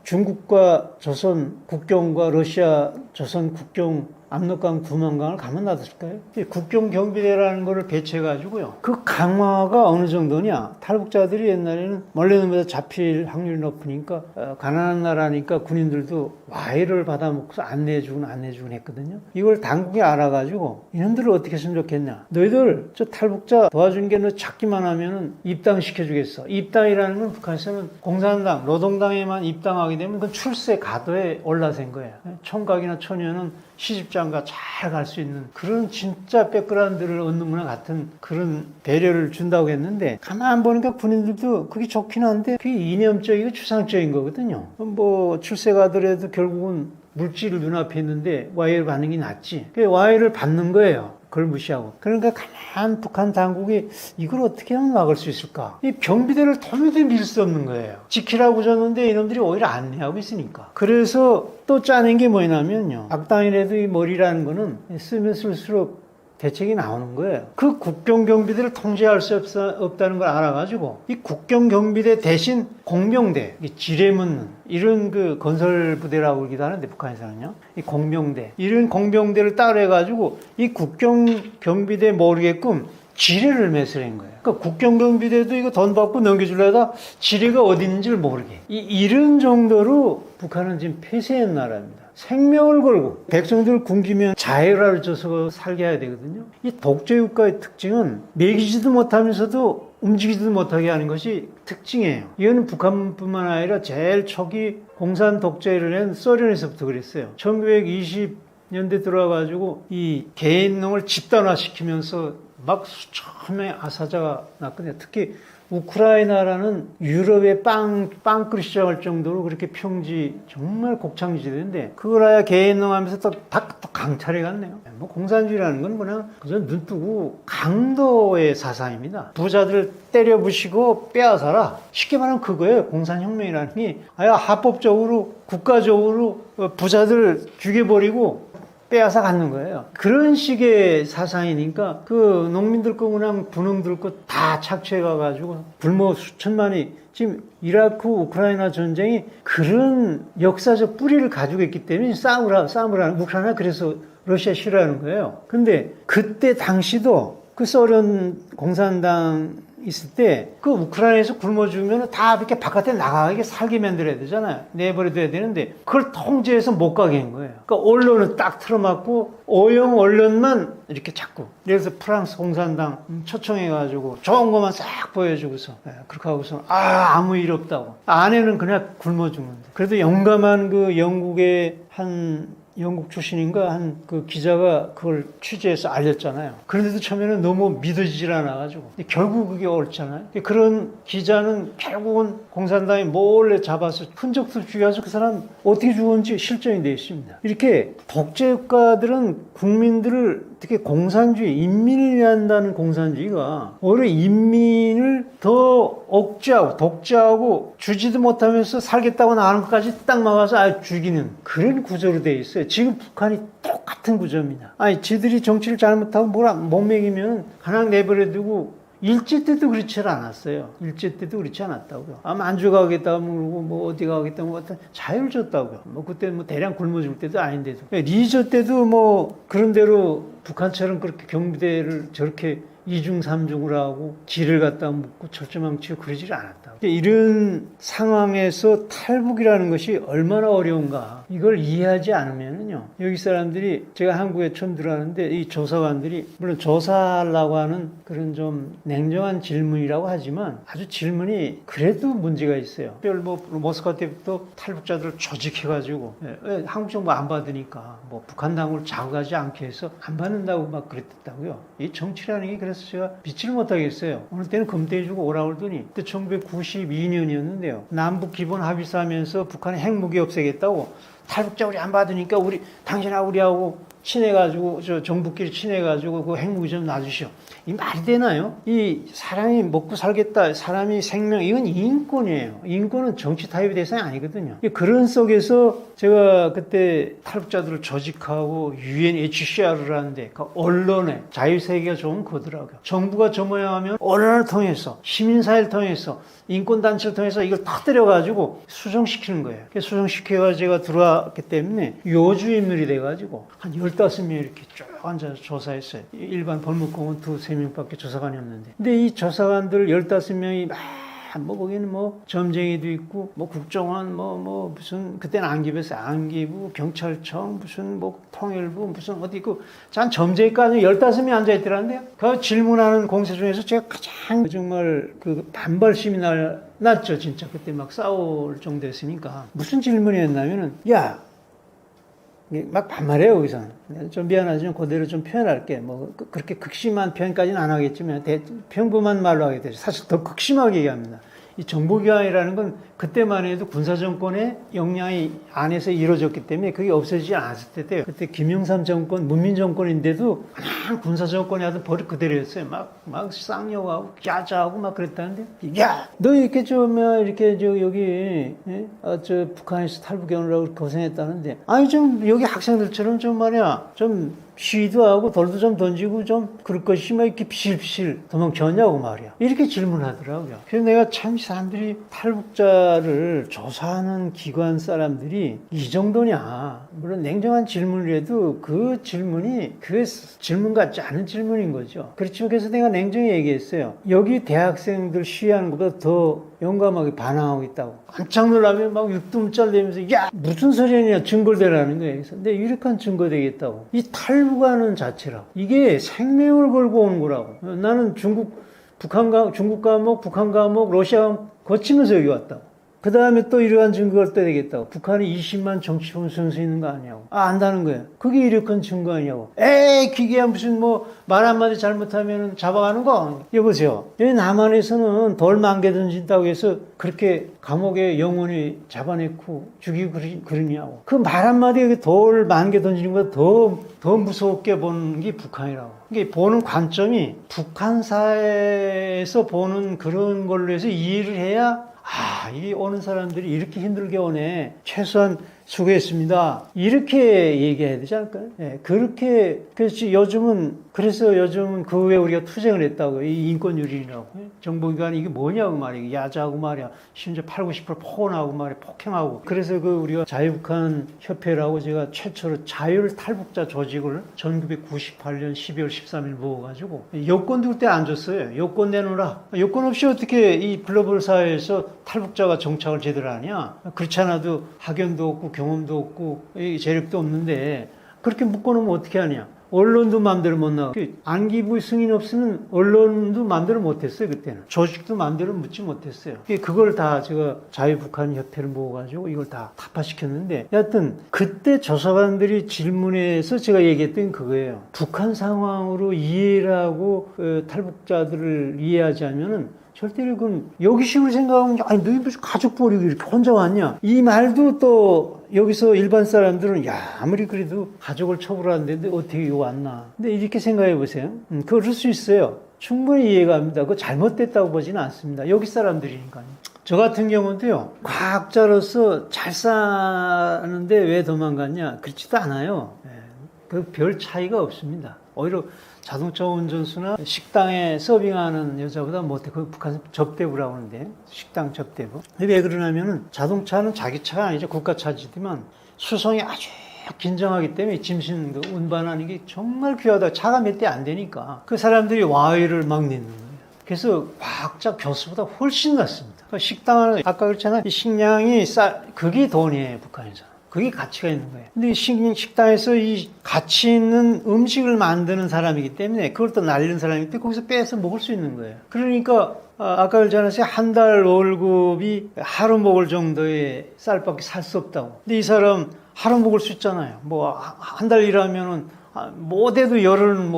Speaker 4: 중국과 조선 국경과 러시아 조선 국경 압록강 두만강을 가만 놔뒀을까요? 국경 경비대라는 거를 배치해가지고요. 그 강화가 어느 정도냐? 탈북자들이 옛날에는 원래는 잡힐 확률이 높으니까 가난한 나라니까 군인들도 와해를 받아먹고서 안 내주긴 했거든요. 이걸 당국이 알아가지고 이놈들을 어떻게 했으면 좋겠냐? 너희들 저 탈북자 도와준 게 너 찾기만 하면은 입당시켜주겠어. 입당이라는 건 북한에서는 공산당, 노동당에만 입당하게 되면 그건 출세 가도에 올라선 거예요. 총각이나 처녀는 시집장가 잘 갈 수 있는 그런 진짜 백그라운드를 얻는 거나 같은 그런 배려를 준다고 했는데 가만 보니까 군인들도 그게 좋긴 한데 그게 이념적이고 추상적인 거거든요. 뭐 출세 가더라도 결국은 물질을 눈앞에 있는데 와해를 받는 게 낫지. 그 와해를 받는 거예요. 그걸 무시하고. 그러니까 가만 북한 당국이 이걸 어떻게 하면 막을 수 있을까? 이 경비대를 도무지 밀 수 없는 거예요. 지키라고 줬는데 이놈들이 오히려 안내하고 있으니까. 그래서 또 짜낸 게 뭐냐면요. 악당이라도 이 머리라는 거는 쓰면 쓸수록 대책이 나오는 거예요. 그 국경경비대를 통제할 수 없다는 걸 알아가지고 이 국경경비대 대신 공병대, 지뢰 묻는 이런 그 건설부대라고 그러기도 하는데 북한에서는요. 이 공병대, 이런 공병대를 따로해가지고 이 국경경비대 모르게끔 지뢰를 매설한 거예요. 그러니까 국경경비대도 이거 돈 받고 넘겨주려다 지뢰가 어디 있는지를 모르게. 이런 정도로 북한은 지금 폐쇄한 나라입니다. 생명을 걸고 백성들 굶기면 자해라를 줘서 살게 해야 되거든요. 이 독재국가의 특징은 먹이지도 못하면서도 움직이지도 못하게 하는 것이 특징이에요. 이거는 북한뿐만 아니라 제일 초기 공산 독재를 한 소련에서부터 그랬어요. 1920년대 들어와가지고 이 개인농을 집단화시키면서 막 수천 명의 아사자가 났거든요. 특히 우크라이나라는 유럽의 빵그릇 시장할 정도로 그렇게 평지 정말 곡창지대인데 그걸 아야 개인농하면서 또 강탈해 갔네요. 뭐 공산주의라는 건 그냥 그저 눈 뜨고 강도의 사상입니다. 부자들 때려 부시고 빼앗아라. 쉽게 말하면 그거예요. 공산혁명이라는 게 아야 합법적으로 국가적으로 부자들 죽여버리고 빼앗아 갖는 거예요. 그런 식의 사상이니까 그 농민들 거 그냥 분홍들 거 다 착취해 가가지고 굶어 수천만이 지금 이라크 우크라이나 전쟁이 그런 역사적 뿌리를 가지고 있기 때문에 싸우라는 우크라이나 그래서 러시아 싫어하는 거예요. 근데 그때 당시도 그 소련 공산당 있을 때 그 우크라이나에서 굶어 죽으면 다 이렇게 바깥에 나가게 살게 만들어야 되잖아요. 내버려둬야 되는데 그걸 통제해서 못 가게 한 거예요. 그러니까 언론은 딱 틀어막고 오용 언론만 이렇게 자꾸. 그래서 프랑스 공산당 초청해가지고 좋은 것만 싹 보여주고서 그렇게 하고서 아무 일 없다고. 안에는 그냥 굶어 죽는데. 그래도 용감한 그 영국의 한 영국 출신인가 한 그 기자가 그걸 취재해서 알렸잖아요. 그런데도 처음에는 너무 믿어지질 않아가지고 결국 그게 옳잖아요. 그런 기자는 결국은 공산당이 몰래 잡아서 흔적도 죽여서 그 사람 어떻게 죽었는지 실정이 되어 있습니다. 이렇게 독재국가들은 국민들을 특히 공산주의, 인민을 위한다는 공산주의가 오히려 인민을 더 억제하고 독재하고 주지도 못하면서 살겠다고 나가는 것까지 딱 막아서 죽이는 그런 구조로 되어 있어요. 지금 북한이 똑같은 구조입니다. 아니, 지들이 정치를 잘못하고 뭐라 못 먹이면 그냥 내버려두고 일제 때도 그렇지 않았어요. 일제 때도 그렇지 않았다고요. 만주 가겠다고 그러고 뭐 어디 가겠다고 뭐 어떤 자유를 줬다고요. 뭐 그때 뭐 대량 굶어 죽을 때도 아닌데도. 리저 때도 뭐 그런 대로 북한처럼 그렇게 경비대를 저렇게 이중 삼중으로 하고 지를 갖다 묻고 철조망치고 그러지를 않았다. 이런 상황에서 탈북이라는 것이 얼마나 어려운가 이걸 이해하지 않으면요 여기 사람들이 제가 한국에 처음 들어왔는데 이 조사관들이 물론 조사하려고 하는 그런 좀 냉정한 질문이라고 하지만 아주 질문이 그래도 문제가 있어요. 뭐 모스크바 때부터 탈북자들을 조직해가지고 한국 정부 안 받으니까 뭐 북한 당국을 자극하지 않게 해서 안 받는다고 막 그랬다고요. 이 정치라는 게 그래서 제가 믿지를 못하겠어요. 어느 때는 금태해주고 오라고 그러더니 그때 1992년이었는데요. 남북 기본 합의서하면서 북한의 핵무기 없애겠다고 탈북자 우리 안 받으니까 우리 당신하고 우리하고 친해가지고 저 정부끼리 친해가지고 그 핵무기 좀 놔주시오. 이 말이 되나요? 이 사람이 먹고 살겠다, 사람이 생명, 이건 인권이에요. 인권은 정치 타협의 대상이 아니거든요. 그런 속에서 제가 그때 탈북자들을 조직하고 UNHCR을 하는데 그 언론에 자유세계가 좋은 거더라고요. 정부가 저 모양하면 언론을 통해서 시민사회를 통해서 인권단체를 통해서 이걸 터뜨려가지고 수정시키는 거예요. 수정시켜가지고 제가 들어왔기 때문에 요주인물이 돼가지고 한 15명 이렇게 쭉 앉아서 조사했어요. 일반 벌목공은 2-3명밖에 조사관이 없는데. 근데 이 조사관들 15명이 뭐 거기는 뭐 점쟁이도 있고 뭐 국정원 뭐 무슨 그때는 안기부였어요. 안기부 경찰청 무슨 뭐 통일부 무슨 어디 있고 전 점쟁이까지 15명이 앉아있더라는데요. 그 질문하는 공세 중에서 제가 가장 정말 그 반발심이 났죠. 진짜 그때 막 싸울 정도였으니까 무슨 질문이었냐면은 야 막 반말해요, 거기서는. 좀 미안하지만 그대로 좀 표현할게. 뭐, 그렇게 극심한 표현까지는 안 하겠지만, 평범한 말로 하게 되죠. 사실 더 극심하게 얘기합니다. 이 정보기관이라는 건 그때만 해도 군사정권의 역량이 안에서 이루어졌기 때문에 그게 없어지지 않았을 때예요. 그때 김영삼 정권, 문민정권인데도 그냥 군사정권이 하던 버릇 그대로였어요. 막 쌍욕하고 야자하고 막 그랬다는데, 야, 너 이렇게 이렇게 여기, 저 북한에서 탈북해오느라고 고생했다는데, 아니 좀 여기 학생들처럼 좀 말이야, 좀 시위도 하고 돌도 좀 던지고 좀 그럴 것이면 이렇게 비실비실 도망쳤냐고 말이야. 이렇게 질문하더라고요. 그래서 내가 참 사람들이 탈북자를 조사하는 기관 사람들이 이 정도냐. 물론 냉정한 질문을 해도 그 질문이 그 질문 같지 않은 질문인 거죠. 그렇지만 그래서 내가 냉정히 얘기했어요. 여기 대학생들 시위하는 것보다 더 용감하게 반항하고 있다고. 깜짝 놀라면 막 육두문자를 내면서 야 무슨 소리냐 증거를 대라는 거예요. 그래서 근데 유력한 증거 되겠다고. 이 탈북하는 자체라고. 이게 생명을 걸고 오는 거라고. 나는 중국 과목, 북한 과목, 러시아 과목 거치면서 여기 왔다고. 그 다음에 또 이러한 증거가 또 되겠다고. 북한이 20만 정치범 선수 있는 거 아니냐고. 안다는 거예요. 그게 이력한 증거 아니냐고. 에이, 기계야 무슨 말 한마디 잘못하면 잡아가는 거. 여보세요. 여기 남한에서는 돌 만개 던진다고 해서 그렇게 감옥에 영원히 잡아내고 죽이고 그러냐고. 그 말 한마디에 돌 만개 던지는 것보다 더 무섭게 보는 게 북한이라고. 이게 보는 관점이 북한 사회에서 보는 그런 걸로 해서 이해를 해야 이 오는 사람들이 이렇게 힘들게 오네. 최소한 수고했습니다. 이렇게 얘기해야 되지 않을까요? 예, 그래서 요즘은 그 후에 우리가 투쟁을 했다고. 이 인권유린이라고. 정보기관이 이게 뭐냐고 말이야. 야자하고 말이야. 심지어 80, 90% 폭언하고 말이야. 폭행하고. 그래서 우리가 자유북한 협회라고 제가 최초로 자율 탈북자 조직을 1998년 12월 13일 모아가지고 여권도 그때 안 줬어요. 여권 내놓으라. 여권 없이 어떻게 이 글로벌 사회에서 탈북자가 정착을 제대로 하냐. 그렇지 않아도 학연도 없고 경험도 없고 재력도 없는데 그렇게 묶어놓으면 어떻게 하냐. 언론도 마음대로 못 나가. 안기부 승인 없으면 언론도 마음대로 못했어요. 그때는. 조직도 마음대로 묻지 못했어요. 그걸 다 제가 자유북한 협회를 모아가지고 이걸 다 타파시켰는데 여하튼 그때 조사관들이 질문해서 제가 얘기했던 그거예요. 북한 상황으로 이해를 하고 탈북자들을 이해하지 않으면은 절대로 그건 여기식으로 생각하면 아니 너희 무슨 가족 버리고 이렇게 혼자 왔냐 이 말도 또 여기서 일반 사람들은 야 아무리 그래도 가족을 처벌하는데 어떻게 이거 왔나 근데 이렇게 생각해 보세요. 그럴 수 있어요. 충분히 이해가 갑니다. 그거 잘못됐다고 보지는 않습니다. 여기 사람들이니까요. 저 같은 경우도요. 과학자로서 잘 사는데 왜 도망갔냐 그렇지도 않아요. 그 별 차이가 없습니다. 오히려 자동차 운전수나 식당에 서빙하는 여자보다 못해. 그 북한 접대부라고 하는데 식당 접대부. 왜 그러냐면은 자동차는 자기 차가 아니죠. 국가 차지지만 수송이 아주 긴장하기 때문에 짐신 운반하는 게 정말 귀하다. 차가 몇 대 안 되니까 그 사람들이 와해를 막 내는 거예요. 그래서 과학자 교수보다 훨씬 낫습니다. 그 식당은 아까 그랬잖아요. 이 식량이 그게 돈이에요. 북한에서. 그게 가치가 있는 거예요. 근데 식당에서 이 가치 있는 음식을 만드는 사람이기 때문에 그걸 또 날리는 사람이기 때문에 거기서 빼서 먹을 수 있는 거예요. 그러니까 아까 그랬잖아요. 한 달 월급이 하루 먹을 정도의 쌀밖에 살 수 없다고. 근데 이 사람 하루 먹을 수 있잖아요. 한 달 일하면은 못해도 열흘은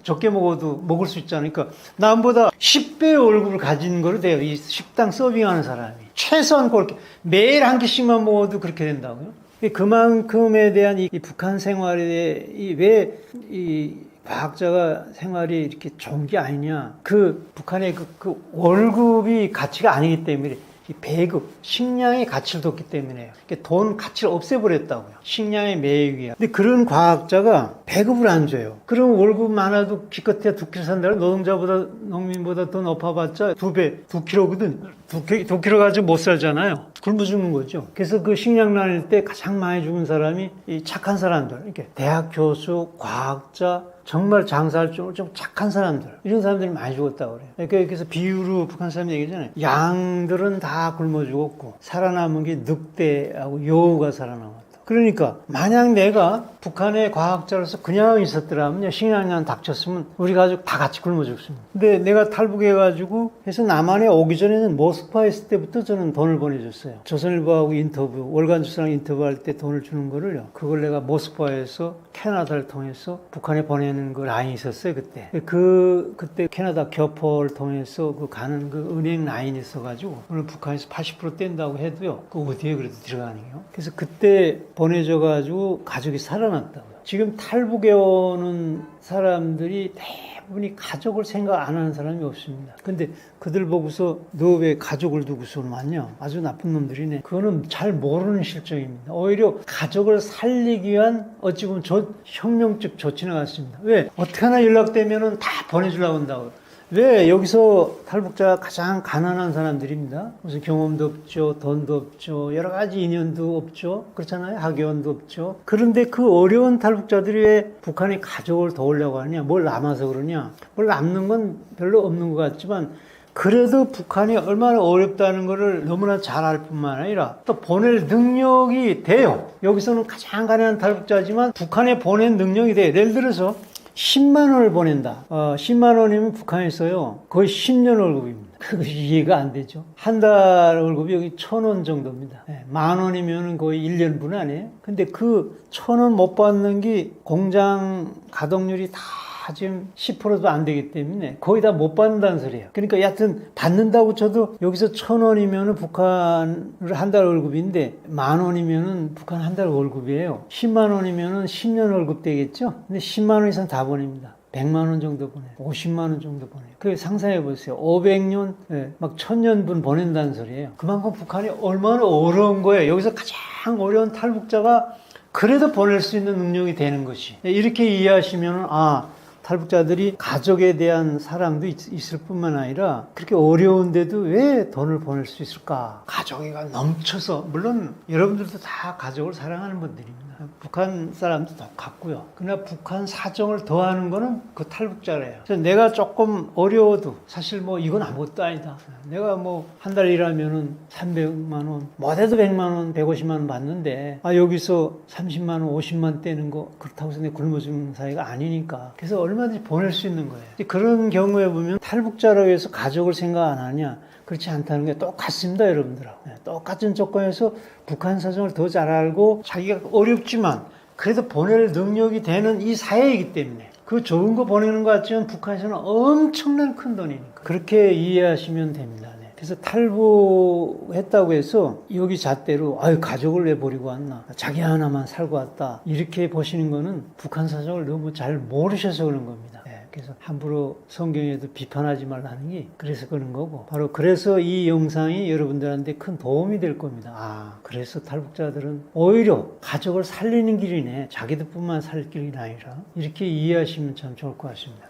Speaker 4: 적게 먹어도 먹을 수 있잖아요. 그러니까 남보다 10배의 월급을 가진 거로 돼요. 이 식당 서빙하는 사람이. 최소한 그렇게 매일 한 끼씩만 먹어도 그렇게 된다고요. 그만큼에 대한 이 북한 생활에 왜 이 과학자가 생활이 이렇게 좋은 게 아니냐. 그 북한의 그 월급이 가치가 아니기 때문에 이 배급, 식량의 가치를 뒀기 때문에요. 돈 가치를 없애버렸다고요. 식량의 매익이야. 근데 그런 과학자가 배급을 안 줘요. 그럼 월급 많아도 기껏해야 2kg 산다고 노동자보다, 농민보다 더 높아봤자 2배, 2kg거든. 2kg 가지고 못 살잖아요. 굶어 죽는 거죠. 그래서 그 식량 나눌 때 가장 많이 죽은 사람이 이 착한 사람들. 이렇게 대학 교수, 과학자, 정말 장사할 줄 좀 착한 사람들 이런 사람들이 많이 죽었다고 그래요. 그래서 비유로 북한 사람이 얘기하잖아요. 양들은 다 굶어 죽었고 살아남은 게 늑대하고 여우가 살아남았다. 그러니까 만약 내가 북한의 과학자로서 그냥 있었더라면요, 식량난 닥쳤으면 우리 가족 다 같이 굶어 죽습니다. 근데 내가 탈북해가지고 해서 남한에 오기 전에는 모스크바에 있을 때부터 저는 돈을 보내줬어요. 조선일보하고 인터뷰, 월간조선랑 인터뷰할 때 돈을 주는 거를요, 그걸 내가 모스크바에서 캐나다를 통해서 북한에 보내는 그 라인이 있었어요, 그때. 그때 캐나다 교포를 통해서 그 가는 그 은행 라인이 있어가지고 오늘 북한에서 80% 뗀다고 해도요, 그 어디에 그래도 들어가는게요. 그래서 그때 보내줘가지고 가족이 살아났다고요. 지금 탈북해 오는 사람들이 대부분이 가족을 생각 안 하는 사람이 없습니다. 근데 그들 보고서 너 왜 가족을 두고서 왔냐? 아주 나쁜 놈들이네. 그거는 잘 모르는 실정입니다. 오히려 가족을 살리기 위한 어찌 보면 혁명적 조치나 같습니다. 왜? 어떻게 하나 연락되면은 다 보내주려고 한다고. 왜? 여기서 탈북자가 가장 가난한 사람들입니다. 무슨 경험도 없죠, 돈도 없죠, 여러 가지 인연도 없죠, 그렇잖아요. 학연도 없죠. 그런데 그 어려운 탈북자들이 왜 북한의 가족을 도우려고 하냐? 뭘 남아서 그러냐? 뭘 남는 건 별로 없는 것 같지만 그래도 북한이 얼마나 어렵다는 것을 너무나 잘 알 뿐만 아니라 또 보낼 능력이 돼요. 여기서는 가장 가난한 탈북자지만 북한에 보낸 능력이 돼요. 예를 들어서 10만 원을 보낸다. 10만 원이면 북한에서요, 거의 10년 월급입니다. 그것이 이해가 안 되죠. 한 달 월급이 여기 1,000원 정도입니다. 만 원이면 거의 1년분 아니에요? 근데 그 1,000원 못 받는 게 공장 가동률이 다 지금 10%도 안 되기 때문에 거의 다 못 받는다는 소리예요. 그러니까 여하튼 받는다고 쳐도 여기서 1,000원이면 북한을 한 달 월급인데 10,000원이면 북한 한 달 월급이에요. 10만 원이면 10년 월급 되겠죠? 근데 10만 원 이상 다 보냅니다. 100만 원 정도 보내요. 50만 원 정도 보내요. 그 상상해 보세요. 500년, 막 1000년분 보낸다는 소리예요. 그만큼 북한이 얼마나 어려운 거예요. 여기서 가장 어려운 탈북자가 그래도 보낼 수 있는 능력이 되는 것이. 이렇게 이해하시면 탈북자들이 가족에 대한 사랑도 있을 뿐만 아니라 그렇게 어려운데도 왜 돈을 보낼 수 있을까? 가족애가 넘쳐서, 물론 여러분들도 다 가족을 사랑하는 분들입니다. 북한 사람도 똑같고요. 그러나 북한 사정을 더하는 거는 그 탈북자래요. 그래서 내가 조금 어려워도 사실 뭐 이건 아무것도 아니다. 내가 뭐 한 달 일하면은 300만 원, 못해도 100만 원, 150만 원 받는데 여기서 30만 원, 50만 떼는 거 그렇다고 해서 내 굶어 죽는 사이가 아니니까. 그래서 얼마든지 보낼 수 있는 거예요. 그런 경우에 보면 탈북자라고 해서 가족을 생각 안 하냐? 그렇지 않다는 게 똑같습니다, 여러분들하고. 똑같은 조건에서 북한 사정을 더 잘 알고 자기가 어렵지만 그래도 보낼 능력이 되는 이 사회이기 때문에 그 좋은 거 보내는 것 같지만 북한에서는 엄청난 큰 돈이니까 그렇게 이해하시면 됩니다. 그래서 탈북했다고 해서 여기 잣대로 가족을 왜 버리고 왔나, 자기 하나만 살고 왔다, 이렇게 보시는 거는 북한 사정을 너무 잘 모르셔서 그런 겁니다. 그래서 함부로 성경에도 비판하지 말라는 게 그래서 그런 거고, 바로 그래서 이 영상이 여러분들한테 큰 도움이 될 겁니다. 그래서 탈북자들은 오히려 가족을 살리는 길이네, 자기들뿐만 살 길이 아니라, 이렇게 이해하시면 참 좋을 것 같습니다.